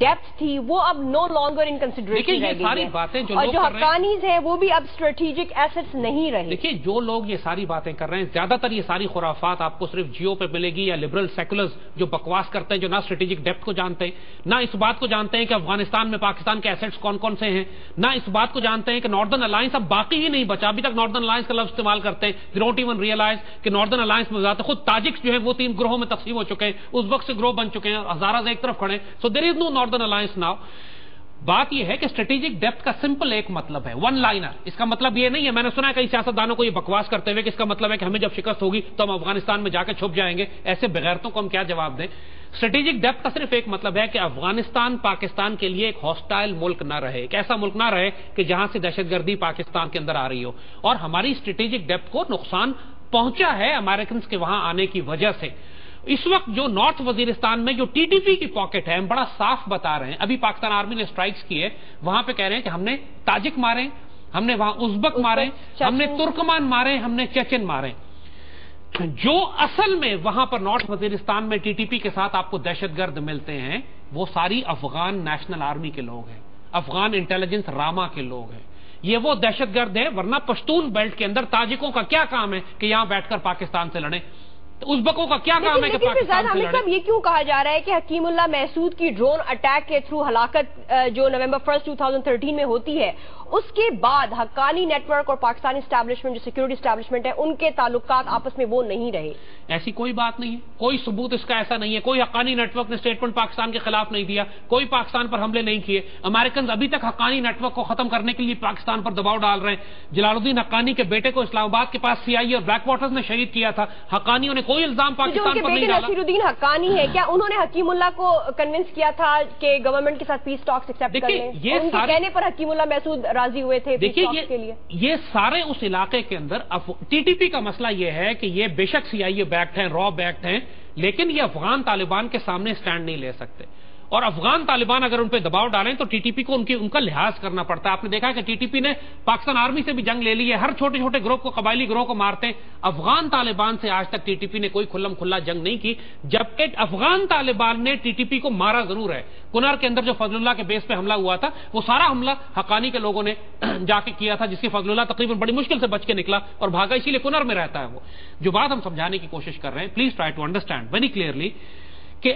Depth تھی وہ اب نو لانگر ان کنسیڈریشن رہ گئی ہے، ساری باتیں اور جو حقانیز ہیں وہ بھی اب اسٹریٹجک ایسٹس نہیں رہے۔ دیکھیے جو لوگ یہ ساری باتیں کر رہے ہیں، زیادہ تر یہ ساری خرافات آپ کو صرف جیو پہ ملے گی یا لبرل سیکولرز جو بکواس کرتے ہیں، جو نہ اسٹریٹجک ڈیپتھ کو جانتے ہیں، نہ اس بات کو جانتے ہیں کہ افغانستان میں پاکستان کے ایسٹس کون کون سے ہیں، نہ اس بات کو جانتے ہیں کہ ناردرن الائنس اب باقی ہی نہیں بچا۔ ابھی تک ناردرن الائنس کا لفظ استعمال کرتے ہیں، they don't even realize کہ ناردرن الائنس میں ذات خود تاجکس جو ہیں وہ 3 گروہوں میں تقسیم ہو چکے ہیں، اس وقت سے گروہ بن چکے ہیں، ہزارہ ایک طرف کھڑے ہیں، so there is no northern alliance now۔ بات یہ ہے کہ اسٹریٹجک ڈیپتھ کا سمپل ایک مطلب ہے، ون لائنر۔ اس کا مطلب یہ نہیں ہے، میں نے سنا ہے کئی سیاستدانوں کو یہ بکواس کرتے ہوئے کہ اس کا مطلب ہے کہ ہمیں جب شکست ہوگی تو ہم افغانستان میں جا کے چھپ جائیں گے۔ ایسے بغیرتوں کو ہم کیا جواب دیں؟ اسٹریٹجک ڈیپتھ کا صرف ایک مطلب ہے کہ افغانستان پاکستان کے لیے ایک ہاسٹائل ملک نہ رہے، ایک ایسا ملک نہ رہے کہ جہاں سے دہشت گردی پاکستان کے اندر آ رہی ہو۔ اور ہماری اسٹریٹجک ڈیپتھ کو نقصان پہنچا ہے امریکنز کے وہاں آنے کی وجہ سے۔ اس وقت جو نارتھ وزیرستان میں جو ٹی ٹی پی کی پاکٹ ہے، ہم بڑا صاف بتا رہے ہیں، ابھی پاکستان آرمی نے سٹرائکس کی ہے، وہاں پہ کہہ رہے ہیں کہ ہم نے تاجک مارے، ہم نے وہاں ازبک مارے، ہم نے ترکمان مارے، ہم نے چیچن مارے۔ جو اصل میں وہاں پر نارتھ وزیرستان میں ٹی ٹی پی کے ساتھ آپ کو دہشت گرد ملتے ہیں، وہ ساری افغان نیشنل آرمی کے لوگ ہیں، افغان انٹیلیجنس راما کے لوگ ہیں۔ یہ وہ دہشت گرد ہے، ورنہ پشتون بیلٹ کے اندر تاجکوں کا کیا کام ہے کہ یہاں بیٹھ کر پاکستان سے لڑیں؟ ازبکوں کا کیا کام ہے کہ پاکستان سے لڑیں؟ یہ کیوں کہا جا رہا ہے کہ حکیم اللہ محسود کی ڈرون اٹیک کے تھرو ہلاکت جو نومبر 1 2013 میں ہوتی ہے، اس کے بعد حقانی نیٹ ورک اور پاکستانی اسٹیبلشمنٹ جو سیکورٹی اسٹیبلشمنٹ ہے ان کے تعلقات آپس میں وہ نہیں رہے؟ ایسی کوئی بات نہیں ہے، کوئی ثبوت اس کا ایسا نہیں ہے، کوئی حقانی نیٹ ورک نے اسٹیٹمنٹ پاکستان کے خلاف نہیں دیا، کوئی پاکستان پر حملے نہیں کیے۔ امریکنز ابھی تک حقانی نیٹ ورک کو ختم کرنے کے لیے پاکستان پر دباؤ ڈال رہے ہیں۔ جلال الدین حقانی کے بیٹے کو اسلام آباد کے پاس سی آئی اے اور بلیک واٹرز نے شہید کیا تھا، حقانیوں نے کوئی الزام پاکستان پر نہیں ڈالا۔ نصیر الدین حقانی ہے، کیا انہوں نے حکیم اللہ کو کنونس کیا تھا کہ گورنمنٹ کے ساتھ پیس ٹاکس ایکسپٹ کر لیں؟ ان کے کہنے پر حکیم اللہ محسود راضی ہوئے تھے پیس ٹاکس کے لیے؟ یہ سارے اس علاقے کے اندر ٹی ٹی پی کا مسئلہ یہ ہے کہ یہ بے شک سی آئی اے بیکڈ ہیں، را بیکڈ ہیں، لیکن یہ افغان طالبان کے سامنے سٹینڈ نہیں لے سکتے۔ اور افغان طالبان اگر ان پہ دباؤ ڈالیں تو ٹی ٹی پی کو ان کا لحاظ کرنا پڑتا ہے۔ آپ نے دیکھا کہ ٹی ٹی پی نے پاکستان آرمی سے بھی جنگ لے لی ہے، ہر چھوٹے چھوٹے گروہ کو، قبائلی گروہ کو مارتے ہیں۔ افغان طالبان سے آج تک ٹی ٹی پی نے کوئی کھلم کھلا جنگ نہیں کی، جبکہ افغان طالبان نے ٹی ٹی پی کو مارا ضرور ہے۔ کنر کے اندر جو فضل اللہ کے بیس پہ حملہ ہوا تھا، وہ سارا حملہ حقانی کے لوگوں نے جا کے کیا تھا، جس کی فضل اللہ تقریباً بڑی مشکل سے بچ کے نکلا اور بھاگا، اسی لیے کنر میں رہتا ہے وہ۔ جو بات ہم سمجھانے کی کوشش کر رہے ہیں، please try to understand very clearly کہ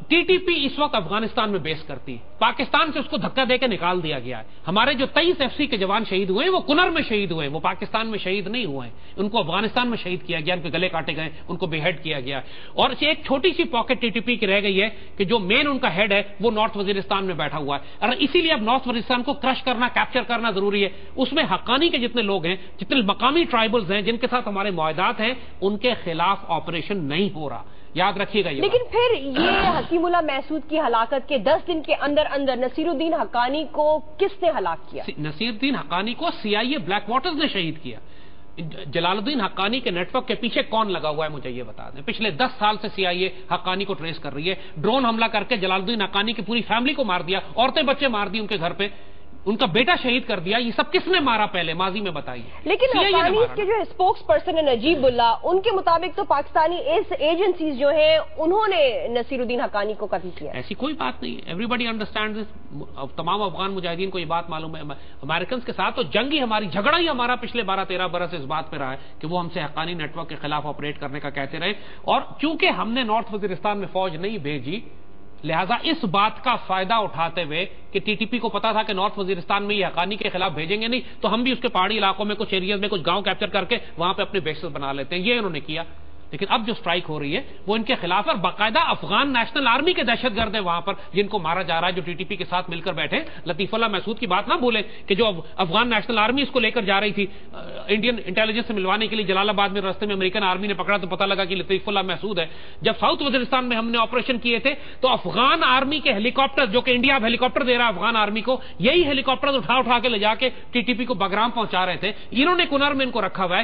ٹی ٹی پی اس وقت افغانستان میں بیس کرتی ہے، پاکستان سے اس کو دھکا دے کے نکال دیا گیا ہے۔ ہمارے جو 23 ایف سی کے جوان شہید ہوئے ہیں وہ کنر میں شہید ہوئے ہیں، وہ پاکستان میں شہید نہیں ہوئے ہیں، ان کو افغانستان میں شہید کیا گیا، ان کے گلے کاٹے گئے، ان کو بے ہیڈ کیا گیا۔ اور ایک چھوٹی سی پاکٹ ٹی ٹی پی کی رہ گئی ہے کہ جو مین ان کا ہیڈ ہے وہ نارتھ وزیرستان میں بیٹھا ہوا ہے، اور اسی لیے اب نارتھ وزیرستان کو کرش کرنا، کیپچر کرنا ضروری ہے۔ اس میں حقانی کے جتنے لوگ ہیں، جتنے مقامی ٹرائبلز ہیں جن کے ساتھ ہمارے معاہدات ہیں، ان کے خلاف آپریشن نہیں ہو رہا، یاد رکھیے گا یہ۔ لیکن پھر یہ حکیم اللہ محسود کی ہلاکت کے 10 دن کے اندر اندر نصیر الدین حقانی کو کس نے ہلاک کیا؟ نصیر الدین حقانی کو سی آئی اے بلیک واٹرز نے شہید کیا۔ جلال الدین حقانی کے نیٹ ورک کے پیچھے کون لگا ہوا ہے مجھے یہ بتا دیں۔ پچھلے 10 سال سے سی آئی اے حقانی کو ٹریس کر رہی ہے، ڈرون حملہ کر کے جلال الدین حقانی کی پوری فیملی کو مار دیا، عورتیں بچے مار دی ان کے گھر پہ، ان کا بیٹا شہید کر دیا۔ یہ سب کس نے مارا پہلے ماضی میں بتائیے؟ لیکن حقانی کے جو اسپوکس پرسن ہے نجیب اللہ، ان کے مطابق تو پاکستانی ایجنسیز جو ہیں انہوں نے نصیر الدین حقانی کو قتل کیا۔ ایسی کوئی بات نہیں ہے، ایوری بڈی انڈرسٹینڈ دس، تمام افغان مجاہدین کو یہ بات معلوم ہے۔ امریکنز کے ساتھ تو جنگ ہی ہماری، جھگڑا ہی ہمارا پچھلے 12-13 برس اس بات پہ رہا ہے کہ وہ ہم سے حقانی نیٹ ورک کے خلاف آپریٹ کرنے کا کہتے رہے، اور چونکہ ہم نے نارتھ وزیرستان میں فوج نہیں بھیجی، لہذا اس بات کا فائدہ اٹھاتے ہوئے کہ ٹی ٹی پی کو پتا تھا کہ نارتھ وزیرستان میں یہ حقانی کے خلاف بھیجیں گے نہیں، تو ہم بھی اس کے پہاڑی علاقوں میں کچھ ایریاز میں کچھ گاؤں کیپچر کر کے وہاں پہ اپنے بیسز بنا لیتے ہیں، یہ انہوں نے کیا۔ لیکن اب جو سٹرائک ہو رہی ہے وہ ان کے خلاف ہے، اور باقاعدہ افغان نیشنل آرمی کے دہشت گرد ہیں وہاں پر جن کو مارا جا رہا ہے، جو ٹی ٹی پی کے ساتھ مل کر بیٹھے۔ لطیف اللہ محسود کی بات نہ بھولیں کہ جو افغان نیشنل آرمی اس کو لے کر جا رہی تھی انڈین انٹیلیجنس سے ملوانے کے لیے جلال آباد میں، راستے میں امریکن آرمی نے پکڑا تو پتہ لگا کہ لطیف اللہ محسود ہے۔ جب ساؤتھ وزیرستان میں ہم نے آپریشن کیے تھے تو افغان آرمی کے ہیلی کاپٹر، جو کہ انڈیا اب ہیلی کاپٹر دے رہا ہے افغان آرمی کو، یہی ہیلی کاپٹر اٹھا کے لے جا کے ٹی ٹی پی کو بگرام پہنچا رہے تھے۔ انہوں نے کنر میں ان کو رکھا ہوا ہے،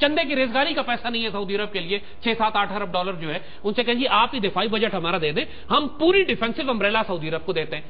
چندے کی ریزگاری کا پیسہ نہیں ہے سعودی عرب کے لیے. 6-7-8 ارب ڈالر جو ہے, ان سے کہیں جی آپ ہی دفاعی بجٹ ہمارا دے دیں, ہم پوری ڈیفینسو امبریلا سعودی عرب کو دیتے ہیں.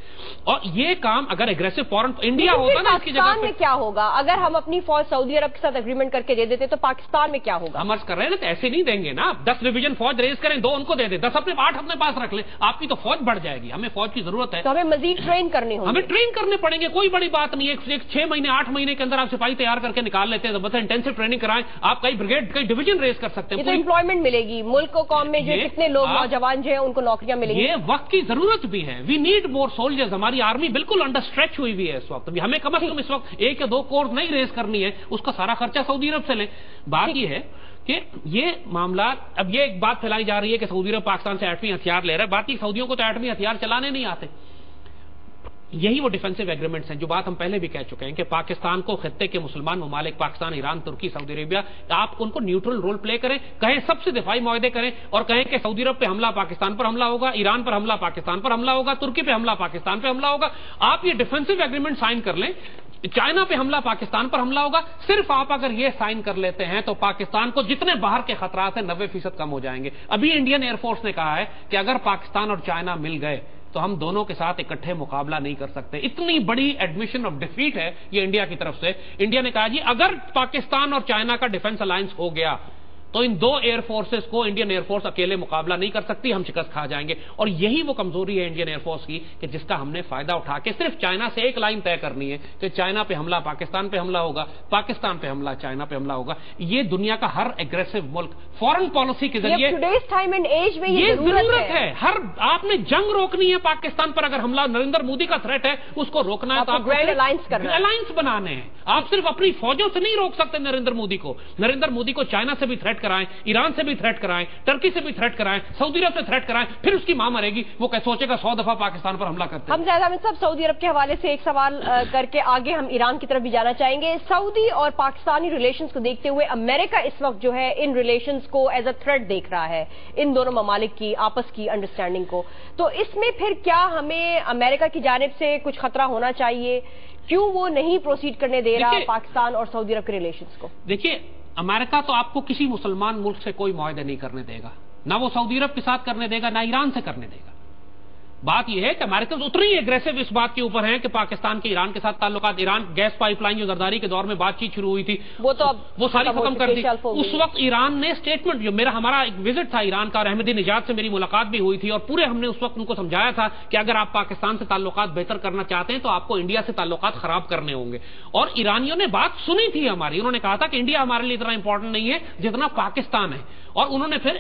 اور یہ کام اگر اگریسو فورن انڈیا ہوتا نا اس کی جگہ پاکستان میں کیا ہوگا اگر ہم اپنی فوج سعودی عرب کے ساتھ اگریمنٹ کر کے دے دیتے, تو پاکستان میں کیا ہوگا؟ ہم عرض کر رہے ہیں نا, تو ایسے نہیں دیں گے نا. 10 ڈویژن فوج ریز کریں, 2 ان کو دے دیں, 10 8 اپنے پاس رکھ لیں, آپ کی تو فوج بڑھ جائے گی. ہمیں فوج کی ضرورت ہے, تو ہمیں مزید ٹرین کرنی ہوگی. ہمیں ٹرین کرنے پڑیں گے, کوئی بڑی بات نہیں ہے. 6 مہینے 8 مہینے کے اندر آپ سپاہی تیار کر کے نکال لیتے ہیں, بس انٹینسو ٹریننگ کرائیں, آپ کئی بریگیڈ کئی ڈویژن ریز کر سکتے ہیں. یہ تو امپلائمنٹ ملے گی ملک کو, قوم میں جو کتنے لوگ نوجوان جو ہیں ان کو نوکریاں ملیں گی. یہ وقت کی ضرورت بھی ہے. We need more soldiers. ہماری آرمی بالکل انڈر اسٹریچ ہوئی ہوئی ہے اس وقت. ہمیں کم از کم اس وقت 1 یا 2 کورس نہیں ریز کرنی ہے, اس کا سارا خرچہ سعودی عرب سے لیں. بات یہ ہے کہ یہ معاملات, اب یہ ایک بات پھیلائی جا رہی ہے کہ سعودی عرب پاکستان سے ایٹمی ہتھیار لے رہا ہے. بات یہ سعودیوں کو تو ایٹمی ہتھیار چلانے نہیں آتے. یہی وہ ڈیفینسو ایگریمنٹس ہیں جو بات ہم پہلے بھی کہہ چکے ہیں کہ پاکستان کو خطے کے مسلمان ممالک پاکستان, ایران, ترکی, سعودی عربیہ, آپ ان کو نیوٹرل رول پلے کریں, کہیں سب سے دفاعی معاہدے کریں اور کہیں کہ سعودی عرب پہ حملہ پاکستان پر حملہ ہوگا, ایران پر حملہ پاکستان پر حملہ ہوگا, ترکی پہ حملہ پاکستان پہ حملہ ہوگا. آپ یہ ڈیفینسو ایگریمنٹ سائن کر لیں, چائنا پہ حملہ پاکستان پر حملہ ہوگا. صرف آپ اگر یہ سائن کر لیتے ہیں تو پاکستان کو جتنے باہر کے خطرات ہیں 90% کم ہو جائیں گے. ابھی انڈین ایئر فورس نے کہا ہے کہ اگر پاکستان اور چائنا مل گئے تو ہم دونوں کے ساتھ اکٹھے مقابلہ نہیں کر سکتے. اتنی بڑی ایڈمیشن آف ڈیفیٹ ہے یہ انڈیا کی طرف سے. انڈیا نے کہا جی اگر پاکستان اور چائنا کا ڈیفنس الائنس ہو گیا تو ان 2 ایئر فورسز کو انڈین ایئر فورس اکیلے مقابلہ نہیں کر سکتی, ہم شکست کھا جائیں گے. اور یہی وہ کمزوری ہے انڈین ایئر فورس کی کہ جس کا ہم نے فائدہ اٹھا کے صرف چائنا سے ایک لائن طے کرنی ہے کہ چائنا پہ حملہ پاکستان پہ حملہ ہوگا, پاکستان پہ حملہ چائنا پہ حملہ ہوگا. یہ دنیا کا ہر اگریسو ملک فورن پالیسی کے ذریعے یہ ضرورت ہے. ہر آپ نے جنگ روکنی ہے پاکستان پر, اگر حملہ نریندر مودی کا تھریٹ ہے اس کو روکنا ہے تو آپ الائنس بنانے ہیں. آپ صرف اپنی فوجوں سے نہیں روک سکتے نریندر مودی کو. نریندر مودی کو چائنا سے بھی تھریٹ کرائیں, ایران سے بھی تھریٹ کرائیں, ترکی سے بھی تھریٹ کرائیں, سعودی عرب سے تھریٹ کرائیں, پھر اس کی ماں مرے گی, وہ سوچے گا 100 دفعہ پاکستان پر حملہ کرتے ہیں. ہم زیادہ صاحب سعودی عرب کے حوالے سے ایک سوال کر کے آگے ہم ایران کی طرف بھی جانا چاہیں گے. سعودی اور پاکستانی ریلیشنز کو دیکھتے ہوئے امریکہ اس وقت جو ہے ان ریلیشنز کو ایز اے تھریٹ دیکھ رہا ہے, ان دونوں ممالک کی آپس کی انڈرسٹینڈنگ کو. تو اس میں پھر کیا ہمیں امریکہ کی جانب سے کچھ خطرہ ہونا چاہیے؟ کیوں وہ نہیں پروسیڈ کرنے دے رہا پاکستان اور سعودی عرب کے ریلیشنز کو؟ دیکھیے, امریکہ تو آپ کو کسی مسلمان ملک سے کوئی معاہدے نہیں کرنے دے گا, نہ وہ سعودی عرب کے ساتھ کرنے دے گا, نہ ایران سے کرنے دے گا. بات یہ ہے کہ امریکہ اتنی ہی اگریسو اس بات کے اوپر ہیں کہ پاکستان کے ایران کے ساتھ تعلقات, ایران گیس پائپ لائن جو زرداری کے دور میں بات چیت شروع ہوئی تھی وہ ساری ختم کر دی. اس وقت ایران نے اسٹیٹمنٹ, جو ہمارا ایک وزٹ تھا ایران کا, اور احمدی نژاد سے میری ملاقات بھی ہوئی تھی, اور پورے ہم نے اس وقت ان کو سمجھایا تھا کہ اگر آپ پاکستان سے تعلقات بہتر کرنا چاہتے ہیں تو آپ کو انڈیا سے تعلقات خراب کرنے ہوں گے. اور ایرانیوں نے بات سنی تھی ہماری, انہوں نے کہا تھا کہ انڈیا ہمارے لیے اتنا امپورٹنٹ نہیں ہے جتنا پاکستان ہے. اور انہوں نے پھر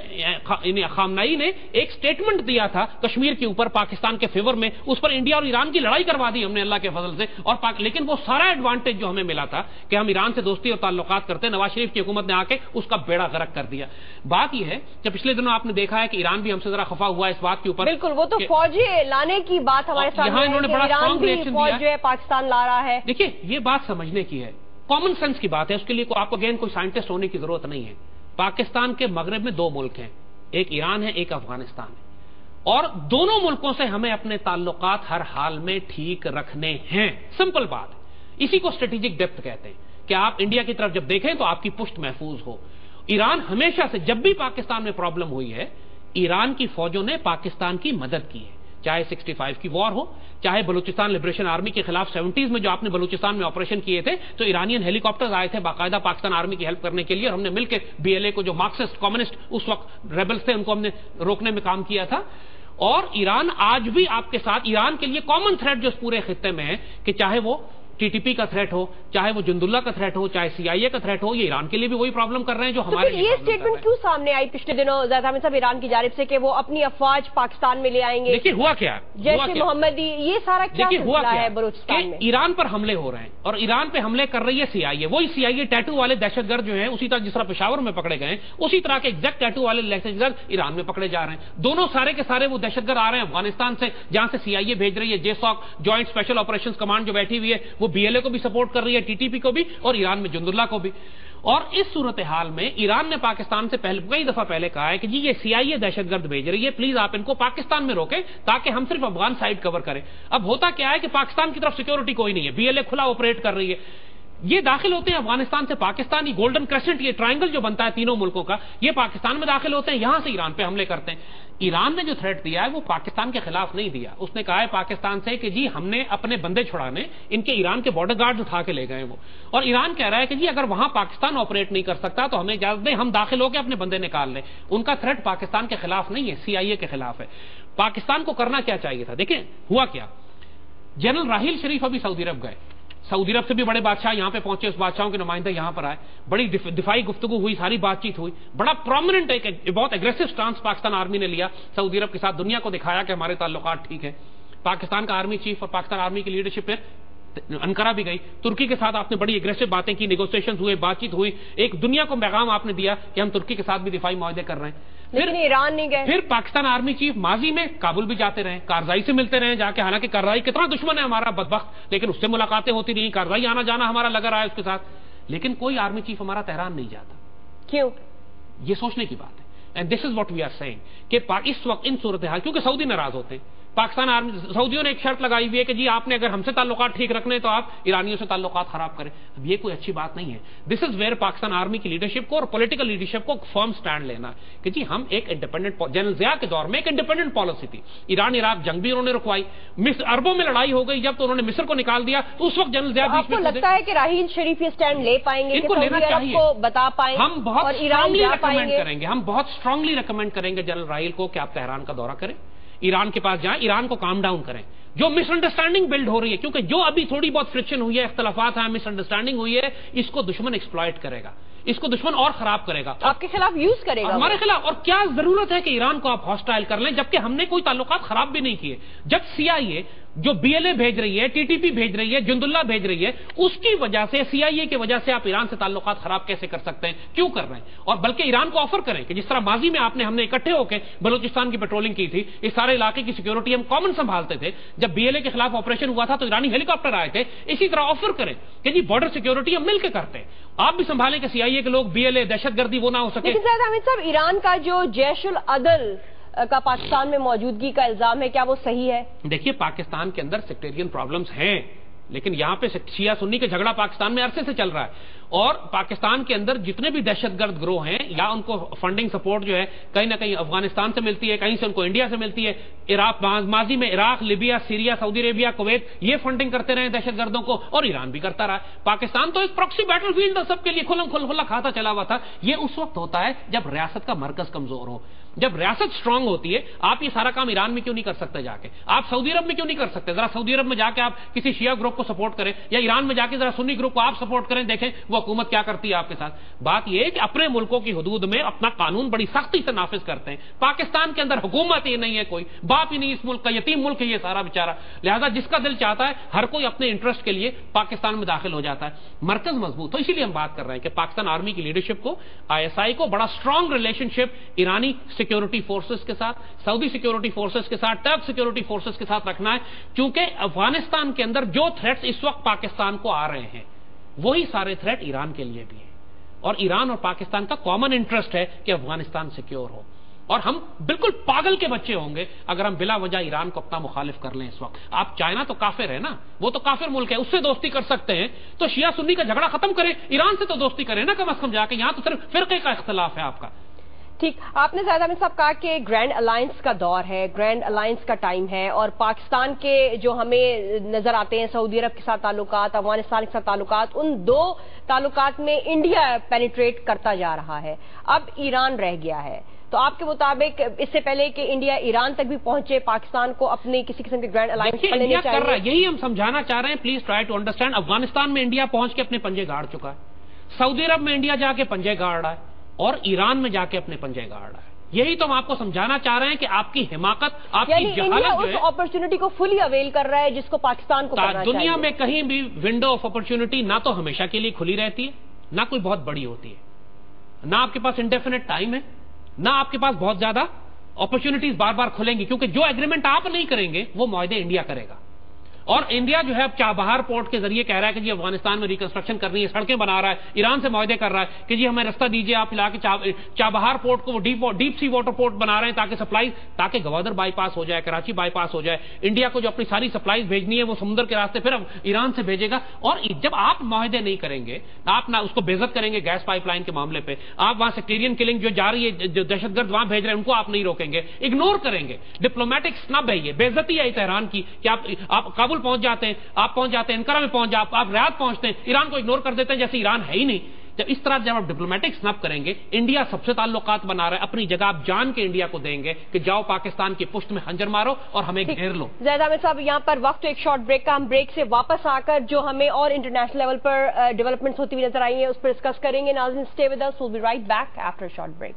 خامنئی نے ایک سٹیٹمنٹ دیا تھا کشمیر کے اوپر پاکستان کے فیور میں, اس پر انڈیا اور ایران کی لڑائی کروا دی ہم نے اللہ کے فضل سے. اور لیکن وہ سارا ایڈوانٹیج جو ہمیں ملا تھا کہ ہم ایران سے دوستی اور تعلقات کرتے, نواز شریف کی حکومت نے آ کے اس کا بیڑا غرق کر دیا. بات یہ ہے کہ پچھلے دنوں آپ نے دیکھا ہے کہ ایران بھی ہم سے ذرا خفا ہوا ہے اس بات کے اوپر. بالکل, وہ تو فوجیں لانے کی بات ہمارے سامنے انہوں نے بڑا اسٹرانگ ریئیکشن دیا جو ہے پاکستان لا رہا ہے. دیکھیے, یہ بات سمجھنے کی ہے, کامن سینس کی بات ہے, اس کے لیے آپ کو اگین کوئی سائنٹسٹ ہونے کی ضرورت نہیں ہے. پاکستان کے مغرب میں 2 ملک ہیں, ایک ایران ہے, ایک افغانستان ہے, اور دونوں ملکوں سے ہمیں اپنے تعلقات ہر حال میں ٹھیک رکھنے ہیں. سمپل بات, اسی کو اسٹریٹجک ڈیپتھ کہتے ہیں کہ آپ انڈیا کی طرف جب دیکھیں تو آپ کی پشت محفوظ ہو. ایران ہمیشہ سے, جب بھی پاکستان میں پرابلم ہوئی ہے, ایران کی فوجوں نے پاکستان کی مدد کی ہے, چاہے 65 کی وار ہو, چاہے بلوچستان لبریشن آرمی کے خلاف 70s میں جو آپ نے بلوچستان میں آپریشن کیے تھے تو ایرانین ہیلی کاپٹرز آئے تھے باقاعدہ پاکستان آرمی کی ہیلپ کرنے کے لیے, اور ہم نے مل کے BLA کو, جو مارکسسٹ کمیونسٹ اس وقت ریبلز تھے, ان کو ہم نے روکنے میں کام کیا تھا. اور ایران آج بھی آپ کے ساتھ, ایران کے لیے کامن تھریٹ جو اس پورے خطے میں ہے کہ چاہے وہ TTP کا تھریٹ ہو, چاہے وہ جند اللہ کا تھریٹ ہو, چاہے CIA کا تھریٹ ہو, یہ ایران کے لیے بھی وہی پرابلم کر رہے ہیں جو ہمارے لیے. یہ اسٹیٹمنٹ کیوں سامنے آئی پچھلے دنوں زیادہ صاحب ایران کی جانب سے کہ وہ اپنی افواج پاکستان میں لے آئیں گے؟ دیکھیے ہوا کیا, جیش محمدی, یہ سارا کیا سلسلہ ہے بلوچستان میں؟ ایران پر حملے ہو رہے ہیں اور ایران پہ حملے کر رہی ہے CIA. وہی CIA ٹیٹو والے دہشت گرد جو ہیں, اسی طرح جس طرح پشاور میں پکڑے گئے, اسی طرح کے ایگزیکٹ ٹیٹو والے دہشت گرد ایران میں پکڑے جا رہے ہیں. دونوں سارے کے سارے وہ دہشت گرد آ رہے ہیں افغانستان سے, جہاں سے CIA بھیج رہی ہے, JSOC joint special operations command جو بیٹھی ہوئی ہے وہ BLA کو بھی سپورٹ کر رہی ہے, TTP کو بھی, اور ایران میں جند اللہ کو بھی. اور اس صورتحال میں ایران نے پاکستان سے کئی دفعہ پہلے کہا ہے کہ جی یہ CIA دہشت گرد بھیج رہی ہے، پلیز آپ ان کو پاکستان میں روکیں تاکہ ہم صرف افغان سائڈ کور کریں۔ اب ہوتا کیا ہے کہ پاکستان کی طرف سیکیورٹی کوئی نہیں ہے، BLA کھلا آپریٹ کر رہی ہے، یہ داخل ہوتے ہیں افغانستان سے پاکستان، یہ گولڈن کرسنٹ، یہ ٹرائنگل جو بنتا ہے تینوں ملکوں کا، یہ پاکستان میں داخل ہوتے ہیں، یہاں سے ایران پہ حملے کرتے ہیں۔ ایران نے جو تھریٹ دیا ہے وہ پاکستان کے خلاف نہیں دیا، اس نے کہا ہے پاکستان سے کہ جی ہم نے اپنے بندے چھڑانے، ان کے ایران کے بارڈر گارڈز اٹھا کے لے گئے وہ، اور ایران کہہ رہا ہے کہ جی اگر وہاں پاکستان آپریٹ نہیں کر سکتا تو ہمیں اجازت دیں، ہم داخل ہو کے اپنے بندے نکال لیں۔ ان کا تھریٹ پاکستان کے خلاف نہیں ہے، CIA کے خلاف ہے۔ پاکستان کو کرنا کیا چاہیے تھا؟ دیکھیں ہوا کیا، جنرل راحیل شریف ابھی سعودی عرب گئے، سعودی عرب سے بھی بڑے بادشاہ یہاں پہ پہنچے، اس بادشاہوں کے نمائندے یہاں پر آئے، بڑی دفاعی گفتگو ہوئی، ساری بات چیت ہوئی، بڑا پرومیننٹ ایک بہت ایگریسو سٹانس پاکستان آرمی نے لیا سعودی عرب کے ساتھ، دنیا کو دکھایا کہ ہمارے تعلقات ٹھیک ہیں۔ پاکستان کا آرمی چیف اور پاکستان آرمی کی لیڈرشپ پھر انقرہ بھی گئی، ترکی کے ساتھ آپ نے بڑی ایگریسو باتیں کی، نیگوسیشنز ہوئے، بات چیت ہوئی، ایک دنیا کو پیغام آپ نے دیا کہ ہم ترکی کے ساتھ بھی دفاعی معاہدے کر رہے ہیں۔ لیکن ایران نہیں گئے۔ پھر پاکستان آرمی چیف ماضی میں کابل بھی جاتے رہے، کارزائی سے ملتے رہے جا کے، حالانکہ کارزائی کتنا دشمن ہے ہمارا بدبخت، لیکن اس سے ملاقاتیں ہوتی رہی، کارزائی آنا جانا ہمارا لگا رہا ہے اس کے ساتھ، لیکن کوئی آرمی چیف ہمارا تہران نہیں جاتا۔ کیوں؟ یہ سوچنے کی بات ہے، and this is what we are seeing کہ اس وقت ان صورتحال، کیونکہ سعودی ناراض ہوتے ہیں، پاکستان آرمی، سعودیوں نے ایک شرط لگائی ہوئی ہے کہ جی آپ نے اگر ہم سے تعلقات ٹھیک رکھنے تو آپ ایرانیوں سے تعلقات خراب کریں۔ اب یہ کوئی اچھی بات نہیں ہے۔ دس از ویئر پاکستان آرمی کی لیڈرشپ کو اور پولیٹیکل لیڈرشپ کو فرم سٹینڈ لینا ہے کہ جی ہم ایک انڈیپینڈنٹ، جنرل ضیاء کے دور میں ایک انڈیپینڈنٹ پالیسی تھی، ایران عراق جنگ بھی انہوں نے رکوائی، عربوں میں لڑائی ہو گئی جب تو انہوں نے مصر کو نکال دیا، تو اس وقت جنرل ضیاء آپ کو لگتا ہے کہ راحیل شریف یہ سٹینڈ لے پائیں گے، ان کو لینا چاہیے، کو بتا پائیں، ہم بہت اور ایران جا پائیں گے؟ کریں گے، ہم بہت اسٹرانگلی ریکمینڈ کریں گے جنرل راحیل کو کہ آپ تہران کا دورہ کریں، ایران کے پاس جائیں، ایران کو کام ڈاؤن کریں، جو مس انڈرسٹینڈنگ بلڈ ہو رہی ہے، کیونکہ جو ابھی تھوڑی بہت فرکشن ہوئی ہے، اختلافات ہیں، مس انڈرسٹینڈنگ ہوئی ہے، اس کو دشمن ایکسپلائٹ کرے گا، اس کو دشمن اور خراب کرے گا، آپ کے خلاف یوز کرے گا، ہمارے خلاف۔ اور کیا ضرورت ہے کہ ایران کو آپ ہاسٹائل کر لیں جبکہ ہم نے کوئی تعلقات خراب بھی نہیں کیے؟ جب CIA جو BLA بھیج رہی ہے، TTP بھیج رہی ہے، جند اللہ بھیج رہی ہے، اس کی وجہ سے، CIA کی وجہ سے آپ ایران سے تعلقات خراب کیسے کر سکتے ہیں؟ کیوں کر رہے ہیں؟ اور بلکہ ایران کو آفر کریں کہ جس طرح ماضی میں ہم نے اکٹھے ہو کے بلوچستان کی پیٹرولنگ کی تھی، اس سارے علاقے کی سیکیورٹی ہم کامن سنبھالتے تھے، جب BLA کے خلاف آپریشن ہوا تھا تو ایرانی ہیلی کاپٹر آئے تھے، اسی طرح آفر کریں کہ جی بارڈر سیکیورٹی ہم مل کے کرتے ہیں، آپ بھی سنبھالیں کہ CIA کے لوگ BLA دہشت گردی وہ نہ ہو سکے۔ لیکن زید حامد صاحب، ایران کا جو جیش العدل کا پاکستان میں موجودگی کا الزام ہے، کیا وہ صحیح ہے؟ دیکھیے پاکستان کے اندر سیکٹیرین پرابلمز ہیں، لیکن یہاں پہ شیعہ سنی کا جھگڑا پاکستان میں عرصے سے چل رہا ہے، اور پاکستان کے اندر جتنے بھی دہشت گرد گروہ ہیں یا ان کو فنڈنگ سپورٹ جو ہے کہیں نہ کہیں افغانستان سے ملتی ہے، کہیں سے ان کو انڈیا سے ملتی ہے، ماضی میں عراق، لیبیا، سیریا، سعودی عربیہ، کویت یہ فنڈنگ کرتے رہے دہشت گردوں کو، اور ایران بھی کرتا رہا۔ پاکستان تو ایک پراکسی بیٹل فیلڈ سب کے لیے کھلا کھاتا چلا ہوا تھا۔ یہ اس وقت ہوتا ہے جب ریاست کا مرکز کمزور ہو، جب ریاست سٹرانگ ہوتی ہے۔ آپ یہ سارا کام ایران میں کیوں نہیں کر سکتے جا کے؟ آپ سعودی عرب میں کیوں نہیں کر سکتے؟ ذرا سعودی عرب میں جا کے آپ کسی شیعہ گروپ کو سپورٹ کریں، یا ایران میں جا کے ذرا سنی گروپ کو آپ سپورٹ کریں، دیکھیں وہ حکومت کیا کرتی ہے آپ کے ساتھ۔ بات یہ ہے کہ اپنے ملکوں کی حدود میں اپنا قانون بڑی سختی سے نافذ کرتے ہیں۔ پاکستان کے اندر حکومت ہی نہیں ہے، کوئی باپ ہی نہیں اس ملک کا، یتیم ملک ہے یہ سارا بیچارہ، لہذا جس کا دل چاہتا ہے ہر کوئی اپنے انٹرسٹ کے لیے پاکستان میں داخل ہو جاتا ہے۔ مرکز مضبوط، تو اسی لیے ہم بات کر رہے ہیں کہ پاکستان آرمی کی لیڈرشپ کو، ISI کو بڑا اسٹرانگ ریلیشن شپ ایرانی سیکیورٹی فورسز کے ساتھ، سعودی سیکیورٹی فورسز کے ساتھ، ٹرک سیکیورٹی فورسز کے ساتھ رکھنا ہے، کیونکہ افغانستان کے اندر جو تھریٹس اس وقت پاکستان کو آ رہے ہیں وہی سارے تھریٹ ایران کے لیے بھی ہیں، اور ایران اور پاکستان کا کامن انٹرسٹ ہے کہ افغانستان سیکیور ہو، اور ہم بالکل پاگل کے بچے ہوں گے اگر ہم بلا وجہ ایران کو اپنا مخالف کر لیں۔ اس وقت آپ چائنا تو کافر ہے نا، وہ تو کافر ملک ہے، اس سے دوستی کر سکتے ہیں، تو شیعہ سنی کا جھگڑا ختم کریں، ایران سے تو دوستی کریں نا کم از کم جا کے، یہاں تو صرف فرقے کا اختلاف ہے آپ کا۔ ٹھیک، آپ نے زید حامد صاحب کہا کہ گرینڈ الائنس کا دور ہے، گرینڈ الائنس کا ٹائم ہے، اور پاکستان کے جو ہمیں نظر آتے ہیں سعودی عرب کے ساتھ تعلقات، افغانستان کے ساتھ تعلقات، ان دو تعلقات میں انڈیا پینیٹریٹ کرتا جا رہا ہے، اب ایران رہ گیا ہے، تو آپ کے مطابق اس سے پہلے کہ انڈیا ایران تک بھی پہنچے، پاکستان کو اپنے کسی قسم کے گرینڈ الائنس کر لینے چاہیے؟ کر رہا ہے، یہی ہم سمجھانا چاہ رہے ہیں، please try to understand. Afghanistan میں انڈیا پہنچ کے اپنے پنجے گاڑ چکا ہے، سعودی عرب میں انڈیا جا کے پنجے گاڑ رہا ہے، اور ایران میں جا کے اپنے پنجے گاڑ رہا ہے۔ یہی تو ہم آپ کو سمجھانا چاہ رہے ہیں کہ آپ کی حماقت، آپ کی جہالت جو ہے، اس اپرچونٹی کو فلی اویل کر رہا ہے جس کو پاکستان کو کرنا چاہیے۔ دنیا میں کہیں بھی ونڈو آف اپرچونٹی نہ تو ہمیشہ کے لیے کھلی رہتی ہے، نہ کوئی بہت بڑی ہوتی ہے، نہ آپ کے پاس انڈیفینٹ ٹائم ہے، نہ آپ کے پاس بہت زیادہ اپرچونٹیز بار بار کھلیں گی، کیونکہ جو ایگریمنٹ آپ نہیں کریں گے وہ معاہدے انڈیا کرے گا، اور انڈیا جو ہے اب چابہار پورٹ کے ذریعے کہہ رہا ہے کہ جی افغانستان میں ریکنسٹرکشن کرنی ہے، سڑکیں بنا رہا ہے، ایران سے معاہدے کر رہا ہے کہ جی ہمیں رستہ دیجیے، آپ لا کے چابہار پورٹ کو وہ ڈیپ سی واٹر پورٹ بنا رہے ہیں تاکہ سپلائی، تاکہ گوادر بائی پاس ہو جائے، کراچی بائی پاس ہو جائے، انڈیا کو جو اپنی ساری سپلائیز بھیجنی ہے وہ سمندر کے راستے پھر ایران سے بھیجے گا۔ اور جب آپ معاہدے نہیں کریں گے، آپ نہ اس کو بےعزت کریں گے گیس پائپ لائن کے معاملے پہ، آپ وہاں سیکٹیرین کلنگ جو جا رہی ہے، جو دہشت گرد وہاں بھیج رہے ہیں ان کو آپ نہیں روکیں گے، اگنور کریں گے، ڈپلومیٹک سنب ہے یہ، بےعزتی ہے تہران کی کہ آپ کابل پہنچ جاتے ہیں، آپ پہنچ جاتے ہیں انقرہ میں پہنچ جاتے ہیں، آپ ریاض پہنچتے ہیں، ایران کو اگنور کر دیتے ہیں جیسے ایران ہے ہی نہیں۔ جب اس طرح جب آپ ڈپلومیٹک سنب کریں گے، انڈیا سب سے تعلقات بنا رہا ہے، اپنی جگہ آپ جان کے انڈیا کو دیں گے کہ جاؤ پاکستان کی پشت میں خنجر مارو اور ہمیں گھیر لو۔ زید احمد صاحب، یہاں پر وقت ایک شارٹ بریک کا، ہم بریک سے واپس آ کر جو ہمیں اور انٹرنیشنل لیول پر ڈیولپمنٹس ہوتی ہوئی نظر آئی ہیں اس پر ڈسکس کریں گے۔ ناظرین stay with us, we'll be right back after a short break۔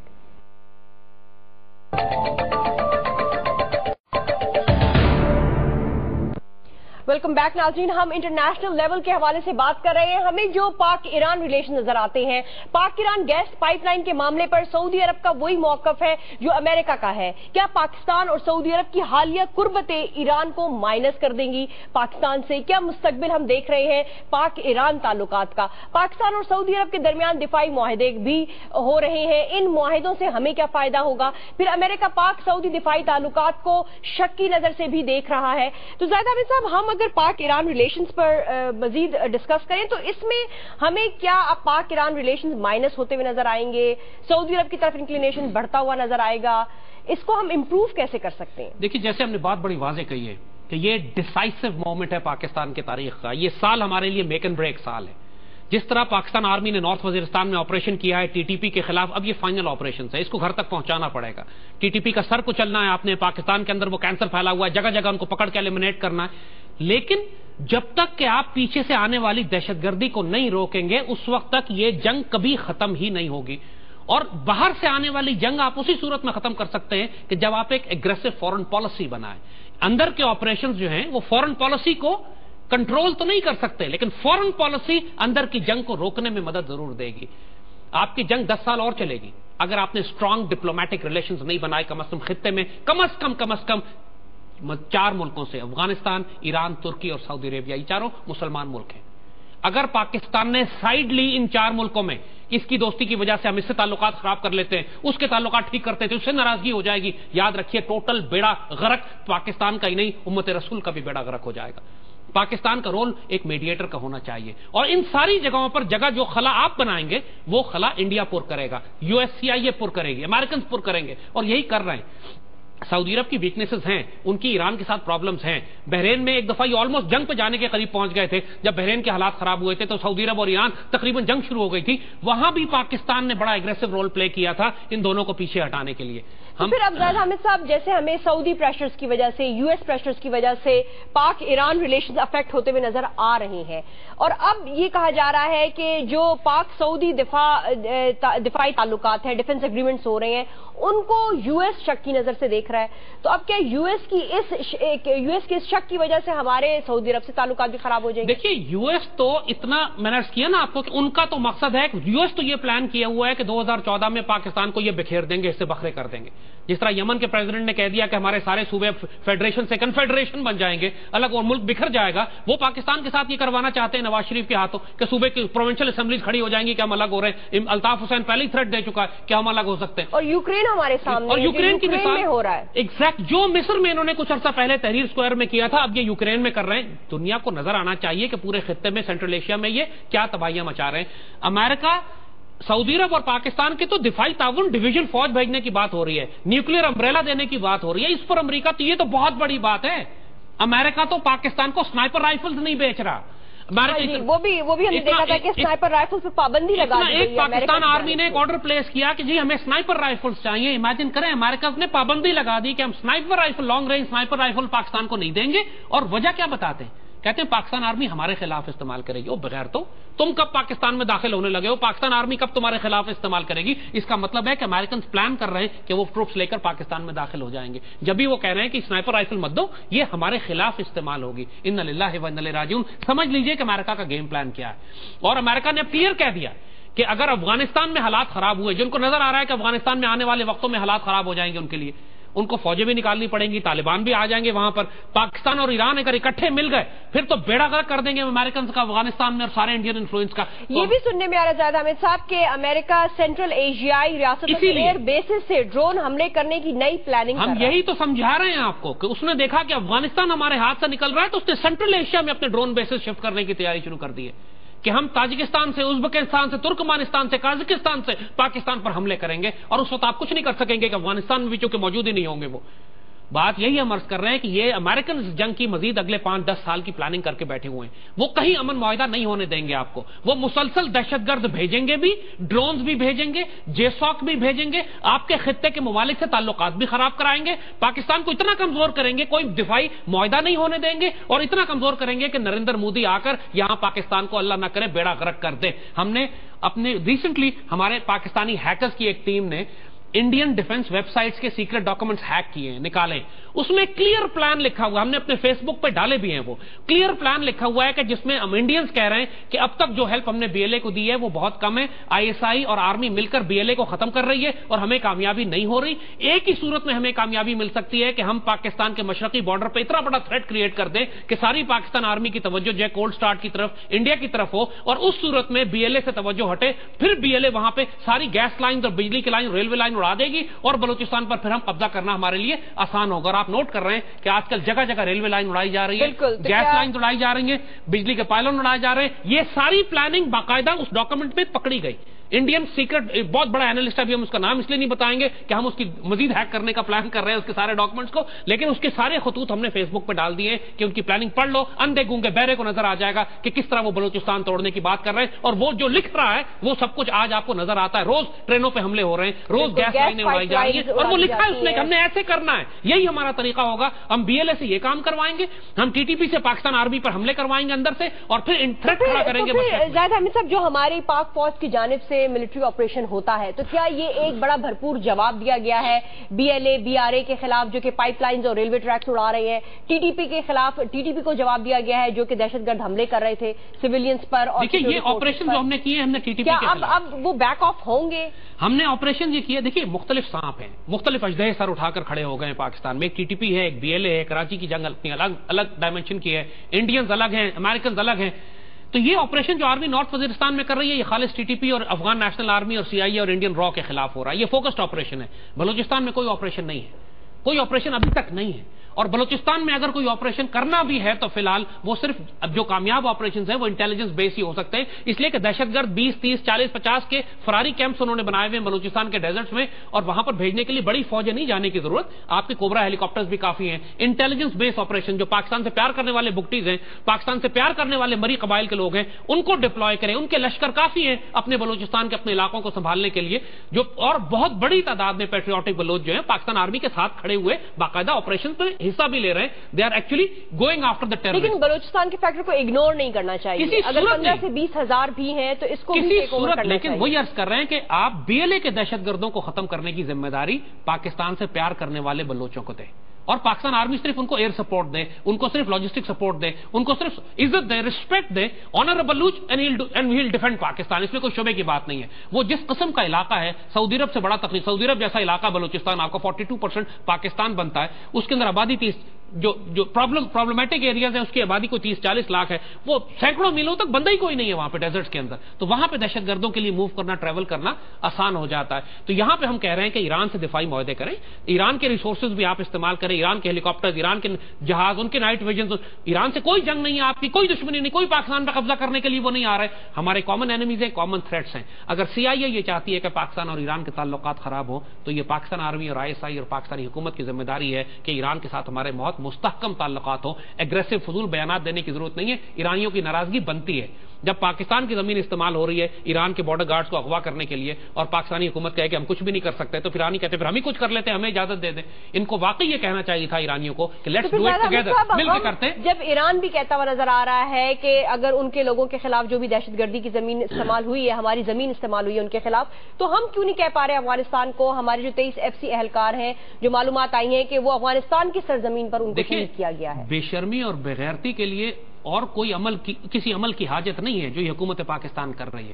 Welcome back ناظرین، ہم انٹرنیشنل لیول کے حوالے سے بات کر رہے ہیں۔ ہمیں جو پاک ایران ریلیشن نظر آتے ہیں، پاک ایران گیس پائپ لائن کے معاملے پر سعودی عرب کا وہی موقف ہے جو امریکہ کا ہے۔ کیا پاکستان اور سعودی عرب کی حالیہ قربتیں ایران کو مائنس کر دیں گی پاکستان سے؟ کیا مستقبل ہم دیکھ رہے ہیں پاک ایران تعلقات کا؟ پاکستان اور سعودی عرب کے درمیان دفاعی معاہدے بھی ہو رہے ہیں، ان معاہدوں سے ہمیں کیا فائدہ ہوگا؟ پھر امریکہ پاک سعودی دفاعی تعلقات کو شک کی نظر سے بھی دیکھ رہا ہے۔ تو زید احمد صاحب، ہم اگر پاک ایران ریلیشنز پر مزید ڈسکس کریں تو اس میں ہمیں کیا اب پاک ایران ریلیشنز مائنس ہوتے ہوئے نظر آئیں گے؟ سعودی عرب کی طرف انکلینیشن بڑھتا ہوا نظر آئے گا؟ اس کو ہم امپروو کیسے کر سکتے ہیں؟ دیکھیے، جیسے ہم نے بات بڑی واضح کہی ہے کہ یہ ڈیسائسو مومنٹ ہے پاکستان کے تاریخ کا، یہ سال ہمارے لیے میک اینڈ بریک سال ہے۔ جس طرح پاکستان آرمی نے نارتھ وزیرستان میں آپریشن کیا ہے ٹی ٹی پی کے خلاف، اب یہ فائنل آپریشن ہے، اس کو گھر تک پہنچانا پڑے گا۔ ٹی ٹی پی کا سر کو چلنا ہے، آپ نے پاکستان کے اندر وہ کینسر پھیلا ہوا ہے، جگہ جگہ ان کو پکڑ کے ایلیمنیٹ کرنا ہے، لیکن جب تک کہ آپ پیچھے سے آنے والی دہشت گردی کو نہیں روکیں گے اس وقت تک یہ جنگ کبھی ختم ہی نہیں ہوگی۔ اور باہر سے آنے والی جنگ آپ اسی صورت میں ختم کر سکتے ہیں کہ جب آپ ایک ایگریسو فورن پالیسی بنائیں۔ اندر کے آپریشنز جو ہیں وہ فورن پالیسی کو کنٹرول تو نہیں کر سکتے، لیکن فورن پالیسی اندر کی جنگ کو روکنے میں مدد ضرور دے گی۔ آپ کی جنگ 10 سال اور چلے گی اگر آپ نے اسٹرانگ ڈپلومیٹک ریلیشنز نہیں بنائے، کم از کم خطے میں کم از کم 4 ملکوں سے، افغانستان، ایران، ترکی اور سعودی عربیہ، یہ چاروں مسلمان ملک ہیں۔ اگر پاکستان نے سائیڈ لی ان 4 ملکوں میں، اس کی دوستی کی وجہ سے ہم اس سے تعلقات خراب کر لیتے ہیں، اس کے تعلقات ٹھیک کرتے ہیں، اس سے ناراضگی ہو جائے گی، یاد رکھیے ٹوٹل بیڑا غرق پاکستان کا ہی نہیں، امت رسول کا بھی بیڑا غرق ہو جائے گا۔ پاکستان کا رول ایک میڈیٹر کا ہونا چاہیے، اور ان ساری جگہوں پر جگہ جو خلا آپ بنائیں گے وہ خلا انڈیا پر کرے گا، یو ایس سی آئی اے پر کرے گی، امریکنز پر کریں گے، اور یہی کر رہے ہیں۔ سعودی عرب کی ویکنیسز ہیں، ان کی ایران کے ساتھ پرابلمز ہیں۔ بحرین میں ایک دفعہ یہ آلموسٹ جنگ پہ جانے کے قریب پہنچ گئے تھے، جب بحرین کے حالات خراب ہوئے تھے تو سعودی عرب اور ایران تقریباً جنگ شروع ہو گئی تھی، وہاں بھی پاکستان نے بڑا ایگریسو رول پلے کیا تھا ان دونوں کو پیچھے ہٹانے کے لیے۔ پھر اب زید احمد صاحب، جیسے ہمیں سعودی پریشرز کی وجہ سے، یو ایس پریشرز کی وجہ سے پاک ایران ریلیشنز افیکٹ ہوتے ہوئے نظر آ رہے ہیں، اور اب یہ کہا جا رہا ہے کہ جو پاک سعودی دفاعی تعلقات ہیں، ڈیفنس ایگریمنٹس ہو رہے ہیں، ان کو یو ایس شک کی نظر سے دیکھ رہا ہے۔ تو اب کیا یو ایس کی اس شک کی وجہ سے ہمارے سعودی عرب سے تعلقات بھی خراب ہو جائیں گے؟ دیکھیے، یو ایس تو اتنا میں نے کیا نا آپ کو کہ ان کا تو مقصد ہے، یو ایس تو یہ پلان کیا ہوا ہے کہ 2014 میں پاکستان کو یہ بکھیر دیں گے، اس سے بکھرے کر دیں گے۔ جس طرح یمن کے پریزیڈنٹ نے کہہ دیا کہ ہمارے سارے صوبے فیڈریشن سے کنفیڈریشن بن جائیں گے، الگ اور ملک بکھر جائے گا، وہ پاکستان کے ساتھ یہ کروانا چاہتے ہیں نواز شریف کے ہاتھوں کہ صوبے کی پروونشل اسمبلیز کھڑی ہو جائیں گی کہ ہم الگ ہو رہے ہیں۔ الطاف حسین پہلے ہی تھریٹ دے چکا ہے کہ ہم الگ ہو سکتے ہیں، اور یوکرین ہمارے سامنے، اور یوکرین کی مثال ہو رہا ہے ایگزیکٹ جو مصر میں انہوں نے کچھ عرصہ پہلے تحریر اسکوائر میں کیا تھا، اب یہ یوکرین میں کر رہے ہیں۔ دنیا کو نظر آنا چاہیے کہ پورے خطے میں، سینٹرل ایشیا میں یہ کیا تباہیاں مچا رہے ہیں۔ امریکہ، سعودی عرب اور پاکستان کے تو دفاعی تعاون ڈویژن فوج بھیجنے کی بات ہو رہی ہے، نیوکلیر امبریلا دینے کی بات ہو رہی ہے، اس پر امریکہ تو یہ تو بہت بڑی بات ہے۔ امریکہ تو پاکستان کو سنائپر رائفلز نہیں بیچ رہا، وہ بھی ہم نے دیکھا تھا کہ سنائپر رائفلز پر پابندی لگا دی گئی ہے۔ پاکستان آرمی نے ایک آرڈر پلیس کیا کہ جی ہمیں سنائپر رائفلز چاہیے، امیجن کریں امریکہ نے پابندی لگا دی کہ ہم sniper rifle, long range sniper rifle Pakistan کو نہیں دیں گے، اور وجہ کیا بتاتے ہیں؟ کہتے ہیں پاکستان آرمی ہمارے خلاف استعمال کرے گی۔ وہ بغیر تو تم کب پاکستان میں داخل ہونے لگے ہو؟ پاکستان آرمی کب تمہارے خلاف استعمال کرے گی؟ اس کا مطلب ہے کہ امریکنز پلان کر رہے ہیں کہ وہ ٹروپس لے کر پاکستان میں داخل ہو جائیں گے۔ جب بھی وہ کہہ رہے ہیں کہ سنائپر رائفل مت دو، یہ ہمارے خلاف استعمال ہوگی۔ انا للہ و انا الیہ راجعون۔ سمجھ لیجئے کہ امریکہ کا گیم پلان کیا ہے، اور امریکہ نے کلیئر کہہ دیا کہ اگر افغانستان میں حالات خراب ہوئے، جن کو نظر آ رہا ہے کہ افغانستان میں آنے والے وقتوں میں حالات خراب ہو جائیں گے ان کے لیے، ان کو فوجیں بھی نکالنی پڑیں گی, طالبان بھی آ جائیں گے وہاں پر. پاکستان اور ایران اگر اکٹھے مل گئے پھر تو بیڑا غرق کر دیں گے امریکن کا افغانستان میں اور سارے انڈین انفلوئنس کا. یہ بھی سننے میں آ رہا ہے زاہد حامد صاحب کہ امریکہ سینٹرل ایشیائی ریاستوں کے ایئر بیسز سے ڈرون حملے کرنے کی نئی پلاننگ. ہم یہی تو سمجھا رہے ہیں آپ کو کہ اس نے دیکھا کہ افغانستان ہمارے ہاتھ سے نکل رہا ہے تو اس نے سینٹرل ایشیا میں اپنے ڈرون بیسز شفٹ کرنے کی تیاری شروع کر دی ہے کہ ہم تاجکستان سے, ازبکستان سے, ترکمانستان سے, قازقستان سے پاکستان پر حملے کریں گے اور اس وقت آپ کچھ نہیں کر سکیں گے کہ افغانستان میں بھی چونکہ موجود ہی نہیں ہوں گے. وہ بات یہی ہم عرض کر رہے ہیں کہ یہ امریکن اس جنگ کی مزید اگلے 5-10 سال کی پلاننگ کر کے بیٹھے ہوئے ہیں. وہ کہیں امن معاہدہ نہیں ہونے دیں گے آپ کو. وہ مسلسل دہشت گرد بھیجیں گے بھی, ڈرونز بھی بھیجیں گے, جیسوک بھی بھیجیں گے, آپ کے خطے کے ممالک سے تعلقات بھی خراب کرائیں گے, پاکستان کو اتنا کمزور کریں گے, کوئی دفاعی معاہدہ نہیں ہونے دیں گے اور اتنا کمزور کریں گے کہ نریندر مودی آ کر یہاں پاکستان کو اللہ نہ کرے بیڑا غرق کر دے. ہم نے اپنے ریسنٹلی ہمارے پاکستانی ہیکرز کی ایک ٹیم نے انڈین ڈیفنس ویب سائٹس کے سیکرٹ ڈاکومنٹس ہیک کیے ہیں, نکالے. اس میں کلیئر پلان لکھا ہوا, ہم نے اپنے فیس بک پہ ڈالے بھی ہیں, وہ کلیئر پلان لکھا ہوا ہے کہ جس میں ہم انڈینز کہہ رہے ہیں کہ اب تک جو ہیلپ ہم نے بی ایل اے کو دی ہے وہ بہت کم ہے. آئی ایس آئی اور آرمی مل کر بی ایل اے کو ختم کر رہی ہے اور ہمیں کامیابی نہیں ہو رہی. ایک ہی صورت میں ہمیں کامیابی مل سکتی ہے کہ ہم پاکستان کے مشرقی بارڈر پہ اتنا بڑا تھریٹ کریٹ کر دیں کہ ساری پاکستان آرمی کی توجہ جو ہے کولڈ سٹارٹ کی طرف, انڈیا کی طرف ہو, اور اس صورت میں بی ایل اے سے توجہ ہٹے. پھر بی ایل اے وہاں پہ ساری گیس لائن اور بجلی کی لائن, ریلوے لائن اڑا دے گی اور بلوچستان پر پھر ہم قبضہ کرنا ہمارے لیے آسان ہوگا. اور آپ نوٹ کر رہے ہیں کہ آج کل جگہ جگہ ریلوے لائن اڑائی جا رہی ہے, گیس لائن اڑائی جا رہی ہیں, بجلی کے پائلون اڑائے جا رہے ہیں. یہ ساری پلاننگ باقاعدہ اس ڈاکومنٹ میں پکڑی گئی. انڈین سیکرٹ بہت بڑا اینالسٹ ہے, ابھی ہم اس کا نام اس لیے نہیں بتائیں گے کہ ہم اس کی مزید ہیک کرنے کا پلان کر رہے ہیں اس کے سارے ڈاکومنٹس کو, لیکن اس کے سارے خطوط ہم نے فیس بک پہ ڈال دیے کہ ان کی پلاننگ پڑھ لو. اندھے گونگے بہرے کو نظر آ جائے گا کہ کس طرح وہ بلوچستان توڑنے کی بات کر رہے ہیں, اور وہ جو لکھ رہا ہے وہ سب کچھ آج آپ کو نظر آتا ہے. روز ٹرینوں پہ حملے ہو رہے ہیں, روز گیس لائنیں اڑائی جا رہی ہیں, اور وہ لکھا ہے اس نے کہ ہم نے ایسے کرنا ہے. یہی ہمارا طریقہ ہوگا. ہم بی ایل اے سے یہ کام کروائیں گے, ہم ٹی ٹی پی سے پاکستان آرمی پر حملے کروائیں گے اندر سے, اور پھر تھریٹ کھڑا کریں گے. زاہد حامد صاحب, جو ہماری پاک فوج کی جانب سے ملٹری آپریشن ہوتا ہے تو کیا یہ ایک بڑا بھرپور جواب دیا گیا ہے B L A B R A کے خلاف جو کہ پائپ لائنز اور ریلوے ٹریکس اڑا رہے ہیں, ٹی ٹی پی کے خلاف ٹی ٹی پی کو جواب دیا گیا ہے جو کہ دہشت گرد حملے کر رہے تھے سویلینز پر, اور دیکھیے یہ آپریشن جو ہم نے کیے ہم نے ٹی ٹی پی کے خلاف, اب وہ بیک آف ہوں گے. ہم نے آپریشن یہ کیا, دیکھیے مختلف سانپ ہیں, مختلف اژدہے سر اٹھا کر کھڑے ہو گئے ہیں پاکستان میں. ایک ٹی ٹی پی ہے, ایک بی ایل اے ہے, کراچی کی جنگ اپنی الگ ڈائمنشن کی ہے, انڈینز الگ ہیں, امریکنز الگ ہیں. تو یہ آپریشن جو آرمی نارتھ وزیرستان میں کر رہی ہے یہ خالص ٹی ٹی پی اور افغان نیشنل آرمی اور سی آئی اے اور انڈین را کے خلاف ہو رہا ہے. یہ فوکسڈ آپریشن ہے. بلوچستان میں کوئی آپریشن نہیں ہے, کوئی آپریشن ابھی تک نہیں ہے. اور بلوچستان میں اگر کوئی آپریشن کرنا بھی ہے تو فی الحال وہ صرف جو کامیاب آپریشنز ہیں وہ انٹیلیجنس بیس ہی ہو سکتے ہیں, اس لیے کہ دہشت گرد 20, 30, 40, 50 کے فراری کیمپس انہوں نے بنائے ہوئے ہیں بلوچستان کے ڈیزرٹس میں, اور وہاں پر بھیجنے کے لیے بڑی فوجیں نہیں جانے کی ضرورت. آپ کے کوبرا ہیلی کاپٹرز بھی کافی ہیں. انٹیلیجنس بیس آپریشن جو پاکستان سے پیار کرنے والے بگٹیز ہیں, پاکستان سے پیار کرنے والے مری قبائل کے لوگ ہیں, ان کو ڈپلوائے کریں. ان کے لشکر کافی ہیں اپنے بلوچستان کے اپنے علاقوں کو سنبھالنے کے لیے, جو اور بہت بڑی تعداد میں پیٹریوٹک بلوچ جو ہیں پاکستان آرمی کے ساتھ کھڑے ہوئے باقاعدہ آپریشن میں حصہ بھی لے رہے ہیں. They are actually going after the terrorists. لیکن بلوچستان کے فیکٹر کو اگنور نہیں کرنا چاہیے. اگر 15 سے 20 ہزار بھی ہیں تو اس کو بھی صورت, لیکن وہی عرض کر رہے ہیں کہ آپ بی ایل اے کے دہشت گردوں کو ختم کرنے کی ذمہ داری پاکستان سے پیار کرنے والے بلوچوں کو دیں, اور پاکستان آرمی صرف ان کو ایئر سپورٹ دے, ان کو صرف لاجسٹک سپورٹ دے, ان کو صرف عزت دے, رسپیکٹ دے. Honour Baloch and we will defend Pakistan, اس میں کوئی شعبے کی بات نہیں ہے. وہ جس قسم کا علاقہ ہے, سعودی عرب سے بڑا تقریباً سعودی عرب جیسا علاقہ بلوچستان, آپ کا 42% پاکستان بنتا ہے, اس کے اندر آبادی 30 جو پرابلمٹک ایریاز ہیں اس کی آبادی کو 30-40 لاکھ ہے, وہ سینکڑوں میلوں تک بندہ ہی کوئی نہیں ہے وہاں پہ ڈیزرٹس کے اندر. تو وہاں پہ دہشت گردوں کے لیے موو کرنا, ٹریول کرنا آسان ہو جاتا ہے. تو یہاں پہ ہم کہہ رہے ہیں کہ ایران سے دفاعی معاہدے کریں, ایران کے ریسورسز بھی آپ استعمال کریں, ایران کے ہیلی کاپٹرز, ایران کے جہاز, ان کے نائٹ ویژنز. ایران سے کوئی جنگ نہیں ہے آپ کی, کوئی دشمنی نہیں, کوئی پاکستان پہ قبضہ کرنے کے لیے وہ نہیں آ رہے. ہمارے کامن اینیمیز ہیں, کامن تھریٹس ہیں. اگر سی آئی اے یہ چاہتی ہے کہ پاکستان اور ایران کے تعلقات خراب ہوں تو یہ پاکستان آرمی اور آئی ایس آئی اور پاکستانی حکومت کی ذمہ داری ہے کہ ایران کے ساتھ ہمارے بہت مستحکم تعلقات ہوں. ایگریسو فضول بیانات دینے کی ضرورت نہیں ہے. ایرانیوں کی ناراضگی بنتی ہے جب پاکستان کی زمین استعمال ہو رہی ہے ایران کے بارڈر گارڈز کو اغوا کرنے کے لیے, اور پاکستانی حکومت کہے کہ ہم کچھ بھی نہیں کر سکتے, تو پھر ایرانی کہتے ہیں پھر ہم ہی کچھ کر لیتے ہیں, ہمیں اجازت دے دیں. ان کو واقعی یہ کہنا چاہیے تھا ایرانیوں کو کہ لیٹس ڈو اٹ ٹوگیدر, مل کے کرتے ہیں. جب ایران بھی کہتا ہوا نظر آ رہا ہے کہ اگر ان کے لوگوں کے خلاف جو بھی دہشت گردی کی زمین استعمال ہوئی ہے, ہماری زمین استعمال ہوئی ہے ان کے خلاف, تو ہم کیوں نہیں کہہ پا رہے افغانستان کو, ہمارے جو 23 ایف سی اہلکار ہیں, جو معلومات آئی ہیں کہ وہ افغانستان کی سرزمین پر ان کو شہید کیا گیا ہے. بے شرمی اور بےغیرتی کے لیے اور کوئی کسی عمل کی حاجت نہیں ہے جو یہ حکومت پاکستان کر رہی ہے.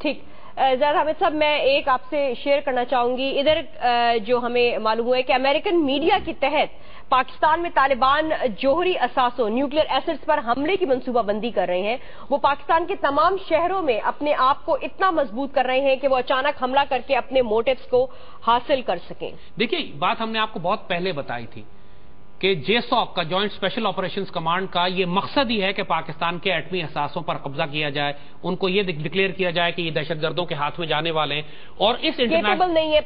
ٹھیک زید حامد صاحب، میں ایک آپ سے شیئر کرنا چاہوں گی، ادھر جو ہمیں معلوم ہوا ہے کہ امریکن میڈیا کے تحت پاکستان میں طالبان جوہری اثاثوں نیوکلیر ایسٹس پر حملے کی منصوبہ بندی کر رہے ہیں، وہ پاکستان کے تمام شہروں میں اپنے آپ کو اتنا مضبوط کر رہے ہیں کہ وہ اچانک حملہ کر کے اپنے موٹیوز کو حاصل کر سکیں۔ دیکھیے بات ہم نے آپ کو بہت پہلے بتائی تھی کہ JSOC کا جوائنٹ اسپیشل آپریشنز کمانڈ کا یہ مقصد ہی ہے کہ پاکستان کے ایٹمی اثاثوں پر قبضہ کیا جائے، ان کو یہ ڈکلیئر کیا جائے کہ یہ دہشت گردوں کے ہاتھ میں جانے والے ہیں، اور اس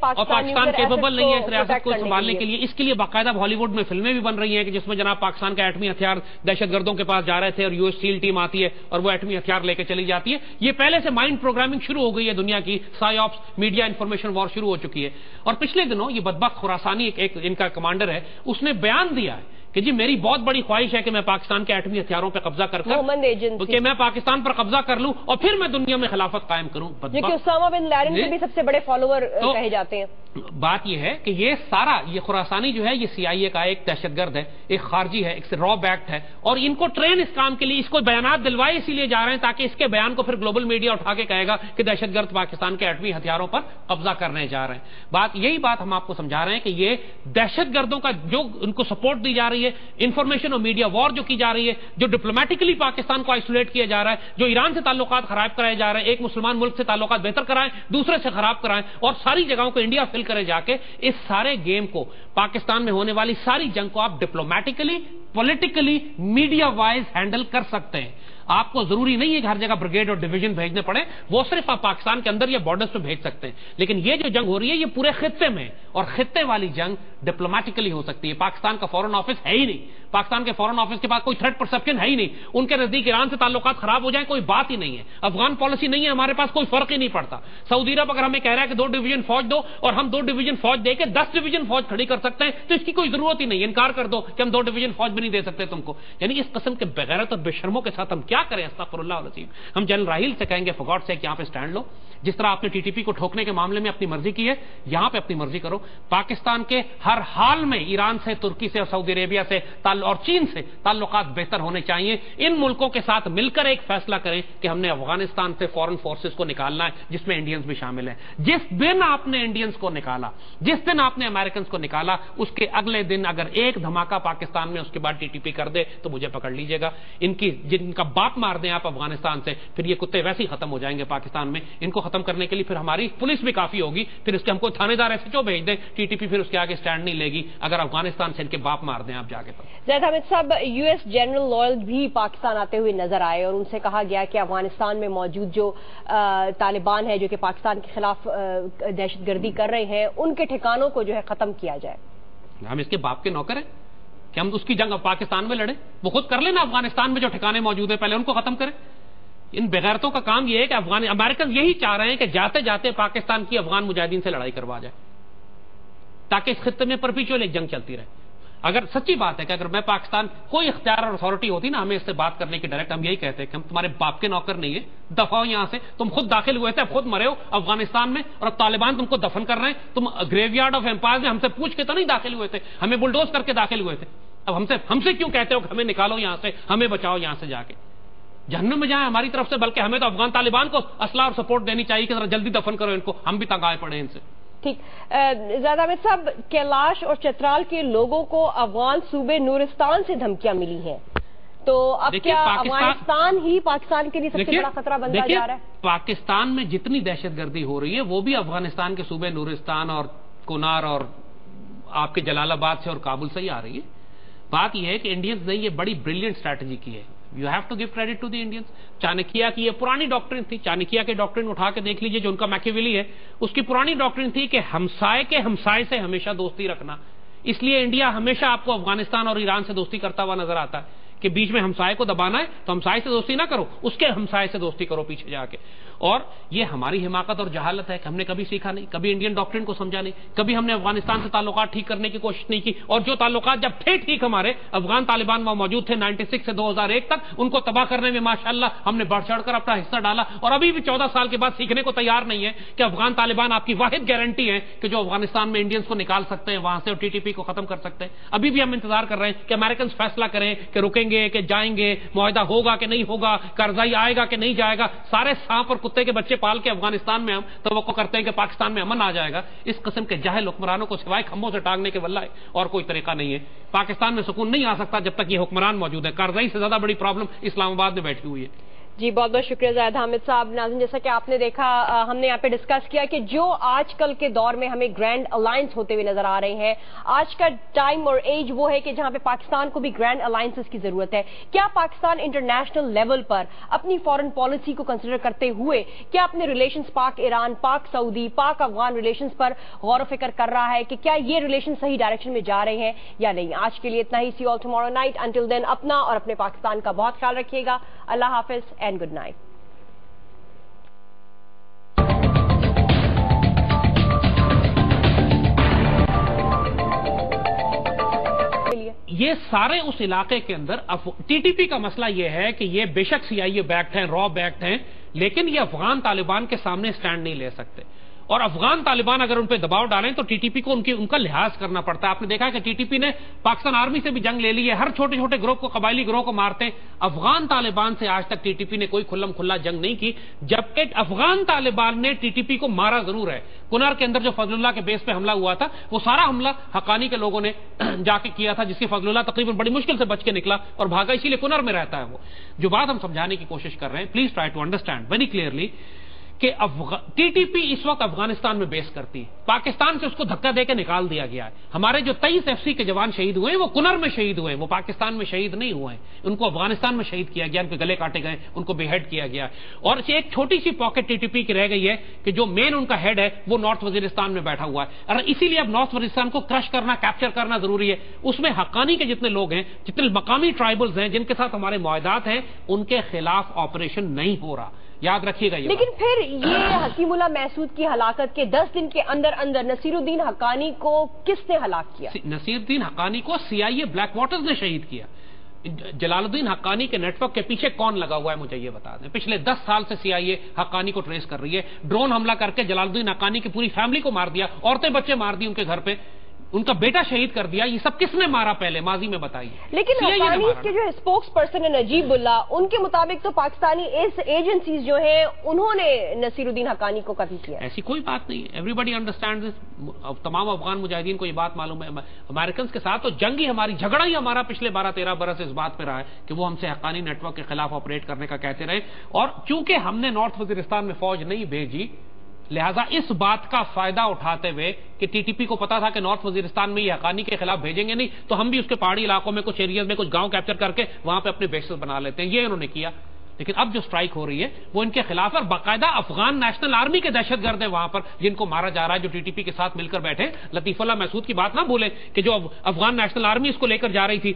پاکستان کیپیبل نہیں ہے اس ریاست کو سنبھالنے کے لیے۔ اس کے لیے باقاعدہ ہالی ووڈ میں فلمیں بھی بن رہی ہیں کہ جس میں جناب پاکستان کا ایٹمی ہتھیار دہشت گردوں کے پاس جا رہے تھے اور US سیل ٹیم آتی ہے اور وہ ایٹمی ہتھیار لے کے چلی جاتی ہے۔ یہ پہلے سے مائنڈ پروگرامنگ شروع ہو گئی ہے، دنیا کی سائیوپس میڈیا انفارمیشن وار شروع ہو چکی ہے۔ اور پچھلے دنوں یہ بدبخت خراسانی ایک ان کا کمانڈر ہے، اس نے بیان دیا ہے کہ جی میری بہت بڑی خواہش ہے کہ میں پاکستان کے ایٹمی ہتھیاروں پہ قبضہ کر کہ میں پاکستان پر قبضہ کر لوں اور پھر میں دنیا میں خلافت قائم کروں۔ اسامہ بن لادن کے بھی سب سے بڑے فالوور کہے جاتے ہیں۔ بات یہ ہے کہ یہ سارا یہ خراسانی جو ہے یہ CIA کا ایک دہشت گرد ہے، ایک خارجی ہے، ایک راب ایکٹ ہے، اور ان کو ٹرین اس کام کے لیے اس کو بیانات دلوائے اسی لیے جا رہے ہیں تاکہ اس کے بیان کو پھر گلوبل میڈیا اٹھا کے کہے گا کہ دہشت گرد پاکستان کے ایٹمی ہتھیاروں پر قبضہ کرنے جا رہے ہیں۔ یہی بات ہم آپ کو سمجھا رہے ہیں کہ یہ دہشت گردوں کا جو ان کو سپورٹ دی جا رہی ہے، انفارمیشن اور میڈیا وار جو کی جا رہی ہے، جو ڈپلومیٹکلی پاکستان کو آئسولیٹ کیا جا رہا ہے، جو ایران سے تعلقات خراب کرائے جا رہے ہیں، ایک مسلمان ملک سے تعلقات بہتر کرائیں دوسرے سے خراب کرائیں اور ساری جگہوں کو انڈیا فل کرے جا کے، اس سارے گیم کو پاکستان میں ہونے والی ساری جنگ کو آپ diplomatically politically media wise handle کر سکتے ہیں۔ آپ کو ضروری نہیں ہے کہ ہر جگہ بریگیڈ اور ڈویژن بھیجنے پڑے، وہ صرف آپ پاکستان کے اندر یا بارڈرز پہ بھیج سکتے ہیں، لیکن یہ جو جنگ ہو رہی ہے یہ پورے خطے میں، اور خطے والی جنگ ڈپلومیٹکلی ہو سکتی ہے۔ پاکستان کا فورن آفس ہے ہی نہیں، پاکستان کے فورن آفس کے پاس کوئی تھریٹ پرسپشن ہے ہی نہیں، ان کے نزدیک ایران سے تعلقات خراب ہو جائیں کوئی بات ہی نہیں ہے، افغان پالیسی نہیں ہے ہمارے پاس، کوئی فرق ہی نہیں پڑتا۔ سعودی عرب اگر ہمیں کہہ رہا ہے کہ 2 ڈویژن فوج دو اور ہم 2 ڈویژن فوج دے کے 10 ڈویژن فوج کھڑی کر سکتے ہیں تو اس کی کوئی ضرورت ہی نہیں، انکار کر دو کہ ہم 2 ڈویژن فوج بھی نہیں دے سکتے تم کو۔ یعنی اس قسم کے بغیرت اور بے شرموں کے ساتھ ہم کیا کریں؟ استغفر اللہ العظیم۔ ہم جنرل راحیل سے کہیں گے فار گاڈ سیک یہاں پہ سٹینڈ لو، جس طرح آپ نے TTP کو ٹھوکنے کے معاملے میں اپنی مرضی کی ہے، یہاں پہ اپنی مرضی کرو۔ پاکستان کے ہر حال میں ایران سے، ترکی سے اور سعودی عربیہ سے اور چین سے تعلقات بہتر ہونے چاہیے۔ ان ملکوں کے ساتھ مل کر ایک فیصلہ کریں کہ ہم نے افغانستان سے فورن فورسز کو نکالنا ہے جس میں انڈینز بھی شامل ہیں۔ جس دن آپ نے انڈینز کو نکالا، جس دن آپ نے امریکنز کو نکالا، اس کے اگلے دن اگر ایک دھماکہ پاکستان میں اس کے بعد TTP کر دے تو مجھے پکڑ لیجیے گا، جن کا باپ مار دیں آپ افغانستان سے، پھر یہ کتے ویسے ہی ختم ہو جائیں گے پاکستان میں۔ ان کو ختم کرنے کے لیے پھر ہماری پولیس بھی کافی ہوگی، پھر اس کے ہم کو تھانے دار SHO بھیج دیں، TTP پھر اس کے آگے سٹینڈ نہیں لے گی اگر افغانستان سے ان کے باپ مار دیں آپ جا کے۔ زید حامد صاحب، US جنرل لوئل بھی پاکستان آتے ہوئے نظر آئے اور ان سے کہا گیا کہ افغانستان میں موجود جو طالبان ہے جو کہ پاکستان کے خلاف دہشت گردی کر رہے ہیں، ان کے ٹھکانوں کو جو ہے ختم کیا جائے۔ ہم اس کے باپ کے نوکر ہیں کہ ہم اس کی جنگ پاکستان میں لڑیں؟ وہ خود کر لینا، افغانستان میں جو ٹھکانے موجود ہیں پہلے ان کو ختم کریں۔ ان بغیرتوں کا کام یہ ہے کہ امریکن یہی چاہ رہے ہیں کہ جاتے جاتے پاکستان کی افغان مجاہدین سے لڑائی کروا جائے تاکہ اس خطے میں پرپیچوئل ایک جنگ چلتی رہے۔ اگر سچی بات ہے کہ اگر میں پاکستان کوئی اختیار اور اتھارٹی ہوتی نا ہمیں اس سے بات کرنے کی ڈائریکٹ، ہم یہی کہتے ہیں کہ ہم تمہارے باپ کے نوکر نہیں ہیں، دفعہ ہو یہاں سے، تم خود داخل ہوئے تھے، اب خود مرے ہو افغانستان میں اور اب طالبان تم کو دفن کر رہے ہیں، تم گریو یارڈ آف ایمپائر میں ہم سے پوچھ کے تو نہیں داخل ہوئے تھے، ہمیں بلڈوز کر کے داخل ہوئے تھے، اب ہم سے کیوں کہتے ہو کہ ہمیں نکالو یہاں سے، ہمیں بچاؤ یہاں سے جا کے؟ جہنم میں جائیں ہماری طرف سے، بلکہ ہمیں تو افغان طالبان کو اسلحہ اور سپورٹ دینی چاہیے کہ ذرا جلدی دفن کرو ان کو، ہم بھی تنگ آئے پڑے ان سے۔ ٹھیک، زید حامد صاحب، کیلاش اور چترال کے لوگوں کو افغان صوبے نورستان سے دھمکیاں ملی ہیں، تو اب کیا افغانستان ہی پاکستان کے لیے سب سے بڑا خطرہ بنتا جا رہا ہے؟ پاکستان میں جتنی دہشت گردی ہو رہی ہے وہ بھی افغانستان کے صوبے نورستان اور کنار اور آپ کے جلال آباد سے اور کابل سے ہی آ رہی ہے۔ بات یہ ہے کہ انڈینز نے یہ بڑی بریلینٹ اسٹریٹجی کی ہے، you have to give credit to the Indians. Chanakya کی یہ پرانی ڈاکٹرن تھی، چانکیہ کے ڈاکٹرن اٹھا کے دیکھ لیجئے جو ان کا میکیویلی ہے، اس کی پرانی ڈاکٹرن تھی کہ ہمسائے کے ہمسائے سے ہمیشہ دوستی رکھنا۔ اس لیے انڈیا ہمیشہ آپ کو افغانستان اور ایران سے دوستی کرتا ہوا نظر آتا ہے کہ بیچ میں ہمسائے کو دبانا ہے تو ہمسائے سے دوستی نہ کرو، اس کے ہمسائے سے دوستی کرو پیچھے جا کے۔ اور یہ ہماری حماقت اور جہالت ہے کہ ہم نے کبھی سیکھا نہیں، کبھی انڈین ڈاکٹرن کو سمجھا نہیں، کبھی ہم نے افغانستان سے تعلقات ٹھیک کرنے کی کوشش نہیں کی، اور جو تعلقات جب تھے ٹھیک ہمارے افغان طالبان وہاں موجود تھے 96 سے 2001 تک، ان کو تباہ کرنے میں ماشاءاللہ ہم نے بڑھ چڑھ کر اپنا حصہ ڈالا، اور ابھی بھی 14 سال کے بعد سیکھنے کو تیار نہیں ہے کہ افغان طالبان آپ کی واحد گارنٹی ہے کہ جو افغانستان میں انڈینز کو نکال سکتے ہیں وہاں سے اور TTP کو ختم کر سکتے ہیں۔ ابھی بھی ہم انتظار کر رہے ہیں کہ امریکنز فیصلہ کریں کہ رکیں گے لڑیں گے کہ جائیں گے, معاہدہ ہوگا کہ نہیں ہوگا, کرزائی آئے گا کہ نہیں جائے گا, سارے سانپ اور کتے کے بچے پال کے افغانستان میں ہم توقع کرتے ہیں کہ پاکستان میں امن آ جائے گا. اس قسم کے جاہل حکمرانوں کو سوائے کھمبوں سے ٹانگنے کے واللہ اور کوئی طریقہ نہیں ہے. پاکستان میں سکون نہیں آ سکتا جب تک یہ حکمران موجود ہے. کرزائی سے زیادہ بڑی پرابلم اسلام آباد میں بیٹھی ہوئی ہے. جی بہت بہت شکریہ زاہد حامد صاحب. ناظرین جیسا کہ آپ نے دیکھا, ہم نے یہاں پہ ڈسکس کیا کہ جو آج کل کے دور میں ہمیں گرینڈ الائنس ہوتے ہوئے نظر آ رہے ہیں, آج کا ٹائم اور ایج وہ ہے کہ جہاں پہ پاکستان کو بھی گرینڈ الائنسز کی ضرورت ہے. کیا پاکستان انٹرنیشنل لیول پر اپنی فارن پالیسی کو کنسیڈر کرتے ہوئے کیا اپنے ریلیشنز پاک ایران, پاک سعودی, پاک افغان ریلیشنز پر غور و فکر کر رہا ہے کہ کیا یہ ریلیشن صحیح ڈائریکشن میں جا رہے ہیں یا نہیں؟ آج کے لیے اتنا ہی. سی آل ٹمارو نائٹ. انٹل دین اپنا اور اپنے پاکستان کا بہت خیال رکھیے گا. اللہ حافظ اینڈ گڈ نائٹ. یہ سارے اس علاقے کے اندر ٹی ٹی پی کا مسئلہ یہ ہے کہ یہ بے شک سی آئی اے بیکڈ ہیں, را بیکڈ ہیں, لیکن یہ افغان طالبان کے سامنے سٹینڈ نہیں لے سکتے. اور افغان طالبان اگر ان پہ دباؤ ڈالیں تو ٹی ٹی پی کو ان کا لحاظ کرنا پڑتا ہے. آپ نے دیکھا کہ ٹی ٹی پی نے پاکستان آرمی سے بھی جنگ لے لی ہے, ہر چھوٹے چھوٹے گروہ کو, قبائلی گروہ کو مارتے ہیں. افغان طالبان سے آج تک ٹی ٹی پی نے کوئی کھلم کھلا جنگ نہیں کی, جبکہ افغان طالبان نے ٹی ٹی پی کو مارا ضرور ہے. کنر کے اندر جو فضل اللہ کے بیس پہ حملہ ہوا تھا, وہ سارا حملہ حقانی کے لوگوں نے جا کے کیا تھا, جس کی فضل اللہ تقریباً بڑی مشکل سے بچ کے نکلا اور بھاگا, اسی لیے کنر میں رہتا ہے وہ. جو بات ہم سمجھانے کی کوشش کر رہے ہیں, please try to understand very clearly کہ ٹی ٹی پی اس وقت افغانستان میں بیس کرتی ہے. پاکستان سے اس کو دھکا دے کے نکال دیا گیا ہے. ہمارے جو 23 ایف سی کے جوان شہید ہوئے ہیں وہ کنر میں شہید ہوئے ہیں, وہ پاکستان میں شہید نہیں ہوئے ہیں. ان کو افغانستان میں شہید کیا گیا, ان کے گلے کاٹے گئے, ان کو بے ہیڈ کیا گیا. اور ایک چھوٹی سی پاکٹ ٹی ٹی پی کی رہ گئی ہے کہ جو مین ان کا ہیڈ ہے وہ نارتھ وزیرستان میں بیٹھا ہوا ہے. اور اسی لیے اب نارتھ وزیرستان کو کرش کرنا, کیپچر کرنا ضروری ہے. اس میں حقانی کے جتنے لوگ ہیں, جتنے مقامی ٹرائبلز ہیں جن کے ساتھ ہمارے معاہدات ہیں, ان کے خلاف آپریشن نہیں ہو رہا. یاد رکھیے گا. لیکن پھر یہ حکیم اللہ محسود کی ہلاکت کے 10 دن کے اندر اندر نصیر الدین حقانی کو کس نے ہلاک کیا؟ نصیر الدین حقانی کو سی آئی اے بلیک واٹرز نے شہید کیا. جلال الدین حقانی کے نیٹ ورک کے پیچھے کون لگا ہوا ہے مجھے یہ بتا دیں. پچھلے 10 سال سے سی آئی اے حقانی کو ٹریس کر رہی ہے. ڈرون حملہ کر کے جلال الدین حقانی کی پوری فیملی کو مار دیا, عورتیں بچے مار دی ان کے گھر پہ, ان کا بیٹا شہید کر دیا. یہ سب کس نے مارا پہلے ماضی میں بتائیے؟ لیکن حقانی کے جو اسپوکس پرسن ہے نجیب اللہ, ان کے مطابق تو پاکستانی ایجنسیز جو ہیں انہوں نے نصیر الدین حقانی کو قتل کیا. ایسی کوئی بات نہیں ہے. Everybody understand this. تمام افغان مجاہدین کو یہ بات معلوم ہے. امریکنز کے ساتھ تو جنگ ہی ہماری, جھگڑا ہی ہمارا پچھلے 12-13 برس اس بات پہ رہا ہے کہ وہ ہم سے حقانی نیٹ ورک کے خلاف آپریٹ کرنے کا کہتے رہے. اور چونکہ ہم نے نارتھ وزیرستان میں فوج نہیں بھیجی, لہذا اس بات کا فائدہ اٹھاتے ہوئے کہ ٹی ٹی پی کو پتا تھا کہ نارتھ وزیرستان میں یہ حقانی کے خلاف بھیجیں گے نہیں, تو ہم بھی اس کے پہاڑی علاقوں میں کچھ ایریاز میں کچھ گاؤں کیپچر کر کے وہاں پہ اپنے بیسز بنا لیتے ہیں. یہ انہوں نے کیا. لیکن اب جو سٹرائک ہو رہی ہے وہ ان کے خلاف ہے. باقاعدہ افغان نیشنل آرمی کے دہشت گرد ہیں وہاں پر جن کو مارا جا رہا ہے, جو ٹی ٹی پی کے ساتھ مل کر بیٹھے. لطیف اللہ محسود کی بات نہ بھولیں کہ جو افغان نیشنل آرمی اس کو لے کر جا رہی تھی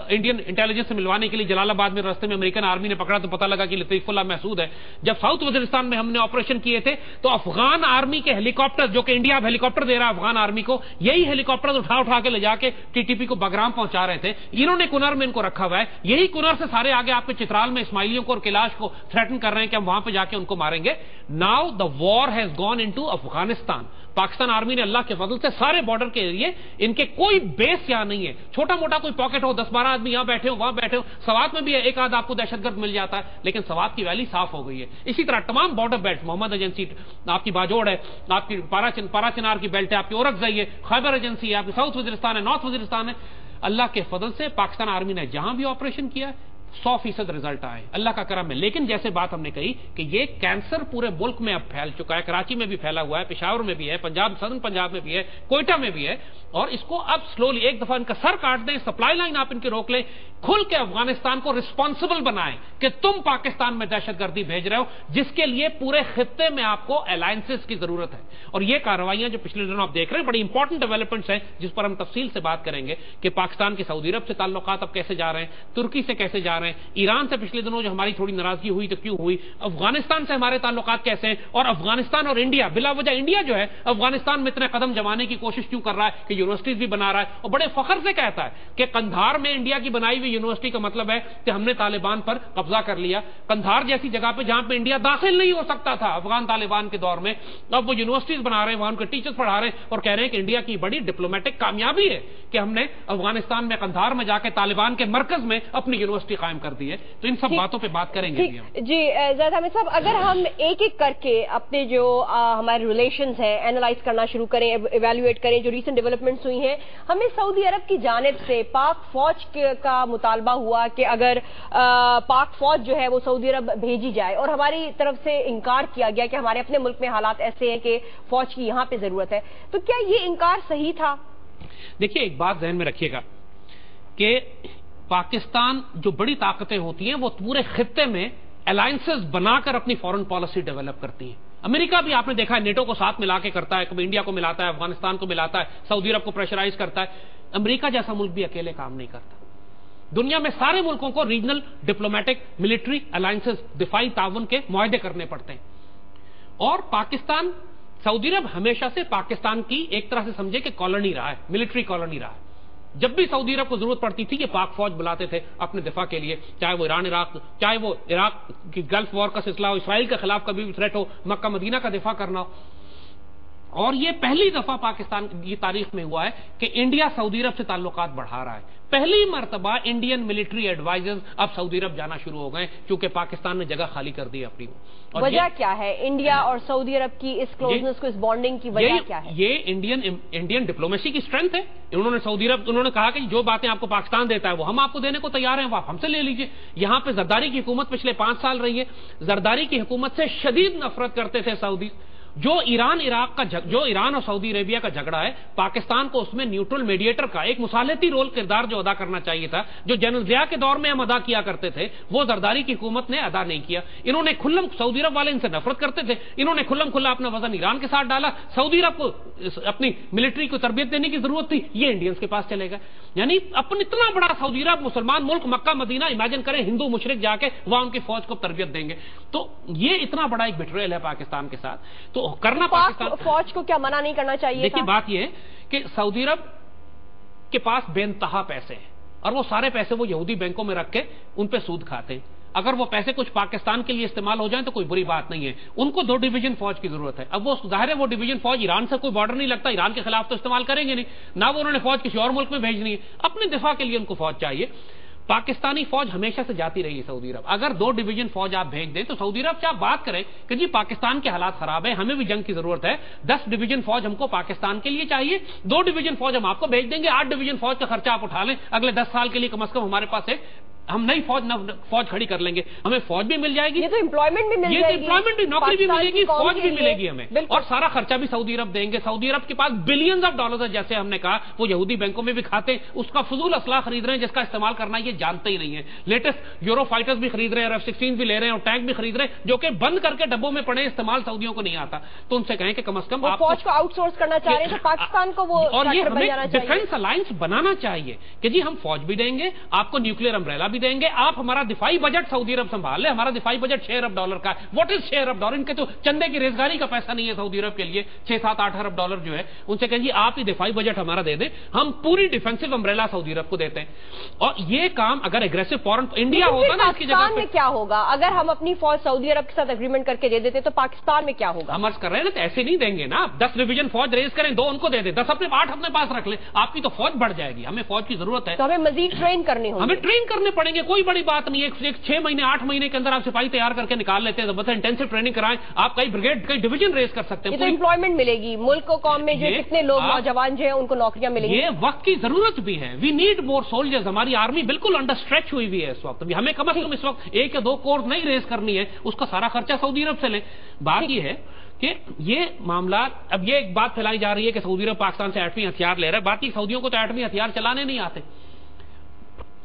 انڈین انٹیلیجنس سے ملوانے کے لیے جلال آباد میں راستے میں امریکن آرمی نے پکڑا تو پتہ لگا کہ لطیف اللہ محسود ہے. جب ساؤتھ وزیرستان میں ہم نے آپریشن کیے تھے تو افغان آرمی کے ہیلی کاپٹر, جو کہ انڈیا اب ہیلی کاپٹر دے رہا ہے افغان آرمی کو, یہی ہیلی کاپٹر اٹھا کے لے جا کے ٹی ٹی پی کو بگرام پہنچا رہے تھے. انہوں نے کنر میں ان کو رکھا ہوا ہے. یہی کنر سے سارے آگے آپ کے چترال میں اسماعیلیوں کو اور کیلاش کو تھریٹن کر رہے ہیں کہ ہم وہاں پہ جا کے ان کو ماریں گے. Now the war has gone into Afghanistan. Pakistan army نے اللہ کے فضل سے سارے بارڈر کے ایریے, ان کے کوئی بیس یہاں نہیں ہے. چھوٹا موٹا کوئی پاکٹ ہو, 10-12 آدمی یہاں بیٹھے ہو, وہاں بیٹھے ہو. سوات میں بھی ایک آدھ آپ کو دہشت گرد مل جاتا ہے, لیکن سوات کی ویلی صاف ہو گئی ہے. اسی طرح تمام بارڈر بیلٹ, محمد ایجنسی آپ کی باجوڑ ہے, آپ کی پارا چنار کی بیلٹ ہے, آپ کی اورکزئی ہے, خیبر ایجنسی ہے, آپ کی ساؤتھ وزیرستان ہے, نارتھ وزیرستان ہے. اللہ کے فضل سے پاکستان آرمی نے جہاں بھی آپریشن کیا 100% رزلٹ آئے, اللہ کا کرم ہے. لیکن جیسے بات ہم نے کہی کہ یہ کینسر پورے ملک میں اب پھیل چکا ہے. کراچی میں بھی پھیلا ہوا ہے, پشاور میں بھی ہے, سدرن پنجاب میں بھی ہے, کوئٹہ میں بھی ہے. اور اس کو اب سلولی ایک دفعہ ان کا سر کاٹ دیں, سپلائی لائن آپ ان کی روک لیں, کھل کے افغانستان کو رسپانسبل بنائیں کہ تم پاکستان میں دہشت گردی بھیج رہے ہو, جس کے لیے پورے خطے میں آپ کو الائنسز کی ضرورت ہے. اور یہ کارروائیاں جو پچھلے دنوں آپ دیکھ رہے ہیں بڑی انپورٹنٹ ڈیولپمنٹس ہیں, جس پر ہم تفصیل سے بات کریں گے کہ پاکستان کے سعودی عرب سے تعلقات اب کیسے جا رہے ہیں, ترکی سے کیسے جا رہے ہیں, رہے ہیں, ایران سے پچھلے دنوں جو ہماری تھوڑی ناراضگی ہوئی تو کیوں ہوئی, افغانستان سے ہمارے تعلقات کیسے ہیں, اور افغانستان اور انڈیا, بلا وجہ انڈیا جو ہے افغانستان میں اتنے قدم جمانے کی کوشش کیوں کر رہا ہے کہ یونیورسٹیز بھی بنا رہا ہے, اور بڑے فخر سے کہتا ہے کہ قندھار میں انڈیا کی بنائی ہوئی یونیورسٹی کا مطلب ہے کہ ہم نے طالبان پر قبضہ کر لیا. قندھار جیسی جگہ پہ جہاں پہ انڈیا داخل نہیں ہو سکتا تھا افغان طالبان کے دور میں, اب وہ یونیورسٹیز بنا رہے ہیں, وہاں ان کے ٹیچرز پڑھا رہے ہیں, اور کہہ رہے ہیں کہ انڈیا کی بڑی ڈپلومیٹک کامیابی ہے کہ ہم نے افغانستان میں قندھار میں جا کے طالبان کے مرکز میں اپنی یونیورسٹی قائم کر دی ہے. تو ان سب باتوں پہ بات کریں گے. جی زید حامد صاحب, اگر ہم ایک ایک کر کے اپنے جو ہمارے ریلیشنز ہیں اینالائز کرنا شروع کریں, ایویلویٹ کریں, جو ریسنٹ ڈیولپمنٹس ہوئی ہیں, ہمیں سعودی عرب کی جانب سے پاک فوج کا مطالبہ ہوا کہ اگر پاک فوج جو ہے وہ سعودی عرب بھیجی جائے, اور ہماری طرف سے انکار کیا گیا کہ ہمارے اپنے ملک میں حالات ایسے ہیں کہ فوج کی یہاں پہ ضرورت ہے. تو کیا یہ انکار صحیح تھا؟ دیکھیے ایک بات ذہن میں رکھیے گا کہ پاکستان جو بڑی طاقتیں ہوتی ہیں وہ پورے خطے میں الائنسز بنا کر اپنی فورن پالیسی ڈیولپ کرتی ہیں. امریکہ بھی آپ نے دیکھا ہے نیٹو کو ساتھ ملا کے کرتا ہے, کبھی انڈیا کو ملاتا ہے, افغانستان کو ملاتا ہے, سعودی عرب کو پریشرائز کرتا ہے. امریکہ جیسا ملک بھی اکیلے کام نہیں کرتا. دنیا میں سارے ملکوں کو ریجنل ڈپلومیٹک ملٹری الائنسز, دفاعی تعاون کے معاہدے کرنے پڑتے ہیں. اور پاکستان, سعودی عرب ہمیشہ سے پاکستان کی ایک طرح سے سمجھے کہ کالونی رہا ہے, ملٹری کالونی رہا ہے. جب بھی سعودی عرب کو ضرورت پڑتی تھی یہ پاک فوج بلاتے تھے اپنے دفاع کے لیے, چاہے وہ ایران عراق, چاہے وہ عراق کی گلف وار کا سلسلہ ہو, اسرائیل کے خلاف کبھی بھی تھریٹ ہو, مکہ مدینہ کا دفاع کرنا ہو. اور یہ پہلی دفعہ پاکستان کی تاریخ میں ہوا ہے کہ انڈیا سعودی عرب سے تعلقات بڑھا رہا ہے. پہلی مرتبہ انڈین ملٹری ایڈوائزرز اب سعودی عرب جانا شروع ہو گئے کیونکہ پاکستان نے جگہ خالی کر دی اپنی. وجہ کیا ہے انڈیا اور سعودی عرب کی اس کلوزنس کو, اس بانڈنگ کی وجہ کیا ہے؟ یہ انڈین ڈپلومیسی کی اسٹرینتھ ہے. انہوں نے سعودی عرب, انہوں نے کہا کہ جو باتیں آپ کو پاکستان دیتا ہے وہ ہم آپ کو دینے کو تیار ہیں, وہ آپ ہم سے لے لیجئے. یہاں پہ زرداری کی حکومت پچھلے 5 سال رہی ہے. زرداری کی حکومت سے شدید نفرت کرتے تھے سعودی. جو ایران اور سعودی عربیہ کا جھگڑا ہے, پاکستان کو اس میں نیوٹرل میڈیٹر کا ایک مصالحتی رول کردار جو ادا کرنا چاہیے تھا, جو جنرل ضیاء کے دور میں ہم ادا کیا کرتے تھے, وہ زرداری کی حکومت نے ادا نہیں کیا. انہوں نے کھلم, سعودی عرب والے ان سے نفرت کرتے تھے, انہوں نے کھلم کھلا اپنا وزن ایران کے ساتھ ڈالا. سعودی عرب کو اپنی ملٹری کو تربیت دینے کی ضرورت تھی, یہ انڈینز کے پاس چلے گا. یعنی اپنا اتنا بڑا سعودی عرب مسلمان ملک, مکہ مدینہ, امیجن کریں ہندو مشرک جا کے وہاں ان کی فوج کو تربیت دیں گے. تو یہ اتنا بڑا ایک بیٹریل ہے پاکستان کے ساتھ. تو کرنا پاکستان فوج کو کیا منع نہیں کرنا چاہیے؟ دیکھیے بات یہ ہے کہ سعودی عرب کے پاس بے انتہا پیسے ہیں, اور وہ سارے پیسے وہ یہودی بینکوں میں رکھ کے ان پہ سود کھاتے ہیں. اگر وہ پیسے کچھ پاکستان کے لیے استعمال ہو جائیں تو کوئی بری بات نہیں ہے. ان کو 2 ڈویژن فوج کی ضرورت ہے. اب وہ ظاہر ہے وہ ڈویژن فوج ایران سے کوئی بارڈر نہیں لگتا, ایران کے خلاف تو استعمال کریں گے نہیں, نہ وہ انہوں نے فوج کسی اور ملک میں بھیجنی ہے. اپنے دفاع کے لیے ان کو فوج چاہیے. پاکستانی فوج ہمیشہ سے جاتی رہی ہے سعودی عرب. اگر 2 ڈویژن فوج آپ بھیج دیں تو سعودی عرب سے آپ بات کریں کہ جی پاکستان کے حالات خراب ہیں, ہمیں بھی جنگ کی ضرورت ہے, 10 ڈویژن فوج ہم کو پاکستان کے لیے چاہیے, 2 ڈویژن فوج ہم آپ کو بھیج دیں گے, 8 ڈویژن فوج کا خرچہ آپ اٹھا لیں, اگلے 10 سال کے لیے کم از کم ہمارے پاس ہے, ہم نئی فوج کھڑی کر لیں گے, ہمیں فوج بھی مل جائے گی, یہ تو امپلائمنٹ بھی مل جائے گی, امپلائمنٹ بھی, نوکری بھی ملے گی, فوج بھی ملے گی ہمیں, اور سارا خرچہ بھی سعودی عرب دیں گے. سعودی عرب کے پاس بلینز آف ڈالرز ہے, جیسے ہم نے کہا وہ یہودی بینکوں میں بھی کھاتے ہیں, اس کا فضول اسلحہ خرید رہے ہیں جس کا استعمال کرنا یہ جانتے ہی نہیں ہے. لیٹسٹ یورو فائٹرز بھی خرید رہے ہیں, F-16 بھی لے رہے ہیں, اور ٹینک بھی خرید رہے ہیں جو کہ بند کر کے ڈبوں میں پڑے, استعمال سعودیوں کو نہیں آتا. تو ان سے کہیں کہ کم از کم آپ فوج کو آؤٹ سورس کرنا چاہ رہے ہیں, پاکستان کو وہ, اور یہ ہمیں ڈیفنس الائنس بنانا چاہیے کہ جی ہم فوج بھی دیں گے, آپ کو نیوکلیر امبریلا بھی دیں گے, آپ ہمارا دفاعی بجٹ سعودی عرب سنبھال لے. ہمارا دفاعی بجٹ $6 ارب کا ہے. واٹ از $6 ارب؟ ان کے تو چندے کی ریزگاری کا پیسہ نہیں ہے سعودی عرب کے لیے. 6-7-8 ارب ڈالر جو ہے, ان سے کہیں جی آپ ہی دفاعی بجٹ ہمارا دے دیں, ہم پوری ڈیفینسو امبریلا سعودی عرب کو دیتے ہیں. اور یہ کام اگر اگریسو فورن انڈیا ہوتا نا اس کی جگہ میں کیا ہوگا اگر ہم اپنی فوج سعودی عرب کے ساتھ اگریمنٹ کر کے دے دیتے تو پاکستان میں کیا ہوگا؟ ہم عرض کر رہے ہیں نا, تو ایسے نہیں دیں گے نا. 10 ڈویژن فوج ریز کریں, 2 ان کو دے دیں, 10 8 اپنے پاس رکھ لیں, آپ کی تو فوج بڑھ جائے گی. ہمیں فوج کی ضرورت ہے, تو ہمیں مزید ٹرین کرنے ہوں گے, ہمیں ٹرین کرنے پڑیں گے. کوئی بڑی بات نہیں ہے, 6 مہینے 8 مہینے کے اندر آپ سپاہی تیار کر کے نکال لیتے ہیں, بس انٹینسو ٹریننگ کرائیں, آپ کئی بریگیڈ کئی ڈویژن ریز کر سکتے ہیں. یہ تو امپلائمنٹ ملے گی ملک کو, قوم میں جو کتنے لوگ نوجوان جو ہیں ان کو نوکریاں ملیں گی. یہ وقت کی ضرورت بھی ہے. We need more soldiers. ہماری آرمی بالکل انڈر اسٹریچ ہوئی ہوئی ہے اس وقت. ہمیں کم از کم اس وقت 1 یا 2 کورس نہیں ریز کرنی ہے, اس کا سارا خرچہ سعودی عرب سے لیں. بات یہ ہے کہ یہ معاملات, اب یہ ایک بات پھیلائی جا رہی ہے کہ سعودی عرب پاکستان سے ایٹمی ہتھیار لے رہا ہے. بات یہ سعودیوں کو تو ایٹمی ہتھیار چلانے نہیں آتے.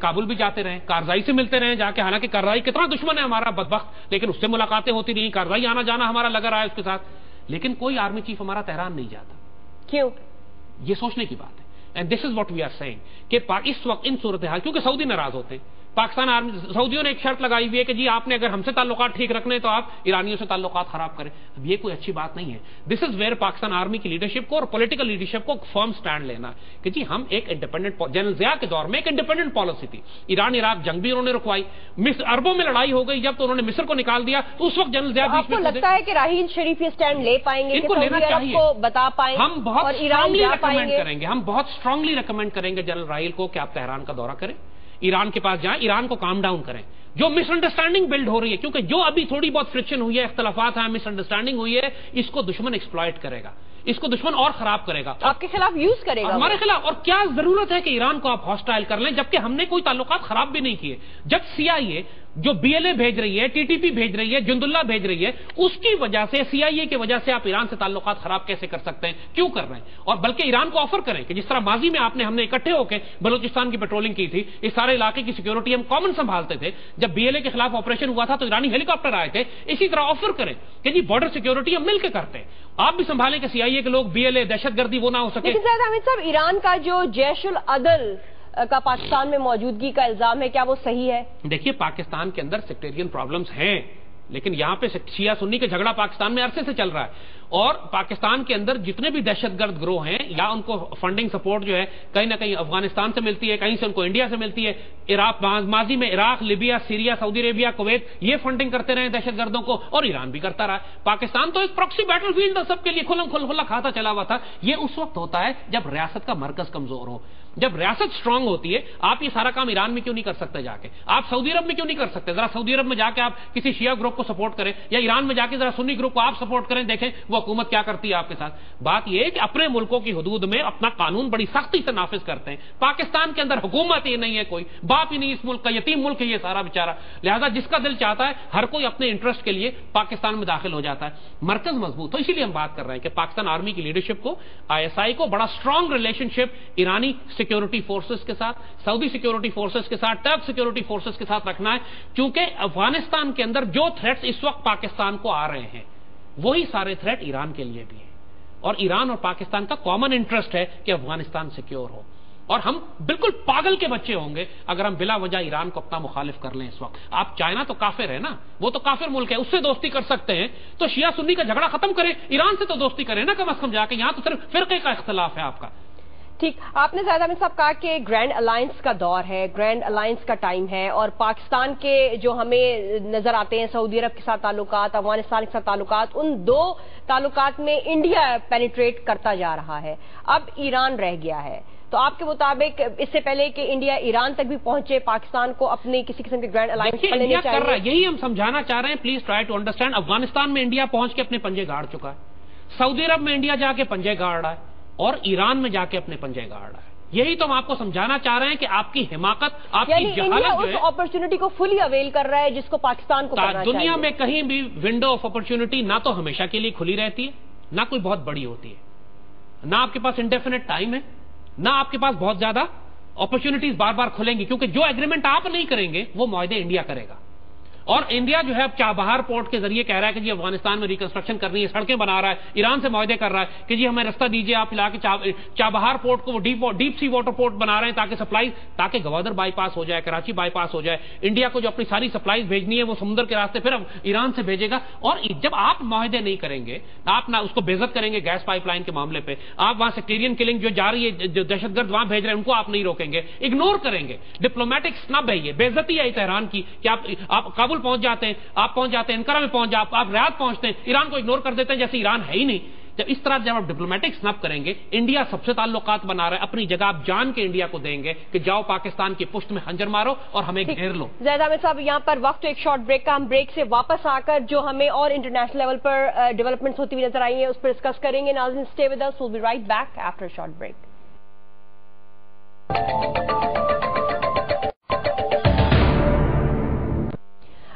کابل بھی جاتے رہے, کارزائی سے ملتے رہے جا کے, حالانکہ کارزائی کتنا دشمن ہے ہمارا بدبخت, لیکن اس سے ملاقاتیں ہوتی رہی, کارزائی آنا جانا ہمارا لگا رہا ہے اس کے ساتھ, لیکن کوئی آرمی چیف ہمارا تہران نہیں جاتا. کیوں؟ یہ سوچنے کی بات ہے. And this is what we are seeing کہ اس وقت ان صورتحال, کیونکہ سعودی ناراض ہوتے ہیں, پاکستان آرمی, سعودیوں نے ایک شرط لگائی ہوئی ہے کہ جی آپ نے اگر ہم سے تعلقات ٹھیک رکھنے تو آپ ایرانیوں سے تعلقات خراب کریں. اب یہ کوئی اچھی بات نہیں ہے. دس از ویئر پاکستان آرمی کی لیڈرشپ کو اور پولیٹیکل لیڈرشپ کو فرم سٹینڈ لینا کہ جی ہم ایک انڈیپینڈنٹ, جنرل ضیاء کے دور میں ایک انڈیپینڈنٹ پالیسی تھی. ایران عراق جنگ بھی انہوں نے رکوائی, عربوں میں لڑائی ہو گئی جب تو انہوں نے مصر کو نکال دیا, تو اس وقت جنرل ضیاء آپ کو لگتا ہے کہ راحیل شریف یہ سٹینڈ لے پائیں گے, ان کو لینا چاہیے, کو بتا پائیں, ہم بہت اسٹرانگلی ریکمینڈ کریں گے, ہم بہت اسٹرانگلی ریکمینڈ کریں گے جنرل راحیل کو کہ آپ تہران کا دورہ کریں, ایران کے پاس جائیں, ایران کو کام ڈاؤن کریں. جو مس انڈرسٹینڈنگ بلڈ ہو رہی ہے, کیونکہ جو ابھی تھوڑی بہت فرکشن ہوئی ہے, اختلافات ہیں, مس انڈرسٹینڈنگ ہوئی ہے, اس کو دشمن ایکسپلائٹ کرے گا, اس کو دشمن اور خراب کرے گا, آپ کے خلاف یوز کرے گا, ہمارے خلاف. اور کیا ضرورت ہے کہ ایران کو آپ ہاسٹائل کر لیں جبکہ ہم نے کوئی تعلقات خراب بھی نہیں کیے. جب CIA جو BLA بھیج رہی ہے, TTP بھیج رہی ہے, جند اللہ بھیج رہی ہے, اس کی وجہ سے, CIA کی وجہ سے آپ ایران سے تعلقات خراب کیسے کر سکتے ہیں, کیوں کر رہے ہیں؟ اور بلکہ ایران کو آفر کریں کہ جس طرح ماضی میں ہم نے اکٹھے ہو کے بلوچستان کی پیٹرولنگ کی تھی, اس سارے علاقے کی سیکیورٹی ہم کامن سنبھالتے تھے, جب BLA کے خلاف آپریشن ہوا تھا تو ایرانی ہیلی کاپٹر آئے تھے, اسی طرح آفر کریں کہ جی بارڈر سیکیورٹی ہم مل کے کرتے ہیں, آپ بھی سنبھالیں کہ CIA کے لوگ BLA دہشت گردی وہ نہ ہو سکے. لیکن زید حامد صاحب, ایران کا جو جیش العدل کا پاکستان میں موجودگی کا الزام ہے, کیا وہ صحیح ہے؟ دیکھیے پاکستان کے اندر سیکٹیرین پرابلمز ہیں, لیکن یہاں پہ شیعہ سنی کا جھگڑا پاکستان میں عرصے سے چل رہا ہے, اور پاکستان کے اندر جتنے بھی دہشت گرد گروہ ہیں یا ان کو فنڈنگ سپورٹ جو ہے کہیں نہ کہیں افغانستان سے ملتی ہے, کہیں سے ان کو انڈیا سے ملتی ہے. ماضی میں عراق, لیبیا, سیریا, سعودی عربیہ, کویت یہ فنڈنگ کرتے رہے دہشت گردوں کو, اور ایران بھی کرتا رہا. پاکستان تو ایک پراکسی بیٹل فیلڈ سب کے لیے کھلا کھاتا چلا ہوا تھا. یہ اس وقت ہوتا ہے جب ریاست کا مرکز کمزور ہو, جب ریاست سٹرونگ ہوتی ہے. آپ یہ سارا کام ایران میں کیوں نہیں کر سکتے جا کے, آپ سعودی عرب میں کیوں نہیں کر سکتے؟ ذرا سعودی عرب میں جا کے آپ کسی شیعہ گروپ کو سپورٹ کریں, یا ایران میں جا کے ذرا سنی گروپ کو آپ سپورٹ کریں, دیکھیں وہ حکومت کیا کرتی ہے آپ کے ساتھ. بات یہ ہے کہ اپنے ملکوں کی حدود میں اپنا قانون بڑی سختی سے نافذ کرتے ہیں. پاکستان کے اندر حکومت ہی نہیں ہے, کوئی باپ ہی نہیں اس ملک کا, یتیم ملک ہے یہ سارا بیچارہ. لہذا جس کا دل چاہتا ہے ہر کوئی اپنے انٹرسٹ کے لیے پاکستان میں داخل ہو جاتا ہے. مرکز مضبوط, تو اسی لیے ہم بات کر رہے ہیں کہ پاکستان آرمی کی لیڈرشپ کو, ISI کو بڑا اسٹرانگ ریلیشن شپ ایرانی سیکیورٹی فورسز کے ساتھ, سعودی سیکیورٹی فورسز کے ساتھ, ٹرک سیکیورٹی فورسز کے ساتھ رکھنا ہے, کیونکہ افغانستان کے اندر جو تھریٹس اس وقت پاکستان کو آ رہے ہیں وہی سارے تھریٹ ایران کے لیے بھی ہیں, اور ایران اور پاکستان کا کامن انٹرسٹ ہے کہ افغانستان سیکیور ہو. اور ہم بالکل پاگل کے بچے ہوں گے اگر ہم بلا وجہ ایران کو اپنا مخالف کر لیں. اس وقت آپ, چائنا تو کافر ہے نا, وہ تو کافر ملک ہے, اس سے دوستی کر سکتے ہیں, تو شیعہ سنی کا جھگڑا ختم کریں, ایران سے تو دوستی کریں نا کم از کم جا کے. یہاں تو صرف فرقے کا اختلاف ہے آپ کا. ٹھیک, آپ نے زید حامد صاحب کہا کہ گرینڈ الائنس کا دور ہے, گرینڈ الائنس کا ٹائم ہے, اور پاکستان کے جو ہمیں نظر آتے ہیں سعودی عرب کے ساتھ تعلقات, افغانستان کے ساتھ تعلقات, ان دو تعلقات میں انڈیا پینیٹریٹ کرتا جا رہا ہے, اب ایران رہ گیا ہے. تو آپ کے مطابق اس سے پہلے کہ انڈیا ایران تک بھی پہنچے, پاکستان کو اپنے کسی قسم کے گرینڈ الائنس پر لینے چاہیے. کر رہا ہے, یہی ہم سمجھانا چاہ رہے ہیں. Please try to understand. Afghanistan میں انڈیا پہنچ کے اپنے پنجے گاڑ چکا ہے, سعودی عرب میں انڈیا جا کے پنجے گاڑ رہا ہے, اور ایران میں جا کے اپنے پنجے گاڑ رہا ہے. یہی تو ہم آپ کو سمجھانا چاہ رہے ہیں کہ آپ کی حماقت, آپ کی جہالت جو ہے, اس اپرچونٹی کو فلی اویل کر رہا ہے جس کو پاکستان کو کرنا چاہیے. دنیا میں کہیں بھی ونڈو آف اپرچونٹی نہ تو ہمیشہ کے لیے کھلی رہتی ہے, نہ کوئی بہت بڑی ہوتی ہے, نہ آپ کے پاس انڈیفینٹ ٹائم ہے, نہ آپ کے پاس بہت زیادہ اپرچونٹیز بار بار کھلیں گی, کیونکہ جو ایگریمنٹ آپ نہیں کریں گے وہ معاہدے انڈیا کرے گا. اور انڈیا جو ہے اب چابہار پورٹ کے ذریعے کہہ رہا ہے کہ جی افغانستان میں ریکنسٹرکشن کرنی ہے, سڑکیں بنا رہا ہے, ایران سے معاہدے کر رہا ہے کہ جی ہمیں رستہ دیجیے, آپ لا کے چابہار پورٹ کو وہ ڈیپ سی واٹر پورٹ بنا رہے ہیں تاکہ سپلائی, تاکہ گوادر بائی پاس ہو جائے, کراچی بائی پاس ہو جائے. انڈیا کو جو اپنی ساری سپلائیز بھیجنی ہے وہ سمندر کے راستے پھر ایران سے بھیجے گا. اور جب آپ معاہدے نہیں کریں گے, آپ نہ اس کو بےعزت کریں گے گیس پائپ لائن کے معاملے پہ, آپ وہاں سیکٹیرین کلنگ جو جا رہی ہے, جو دہشت گرد وہاں بھیج رہے ہیں ان کو آپ نہیں روکیں گے, اگنور کریں گے. ڈپلومیٹک سنب ہے یہ, بےعزتی ہے تہران کی کہ آپ کابل پہنچ جاتے ہیں, آپ پہنچ جاتے ہیں انقرہ میں, پہنچ جاتے آپ ریاض پہنچتے ہیں, ایران کو اگنور کر دیتے ہیں جیسے ایران ہے ہی نہیں. جب اس طرح جب آپ ڈپلومیٹک سنب کریں گے, انڈیا سب سے تعلقات بنا رہا ہے, اپنی جگہ آپ جان کے انڈیا کو دیں گے کہ جاؤ پاکستان کی پشت میں خنجر مارو اور ہمیں گھیر لو. زید حامد صاحب, یہاں پر وقت ایک شارٹ بریک کا, ہم بریک سے واپس آ کر جو ہمیں اور انٹرنیشنل لیول پر ڈیولپمنٹس ہوتی ہوئی نظر آئی ہیں اس پر ڈسکس کریں گے. ناظرین stay with us, we'll be right back after a short break.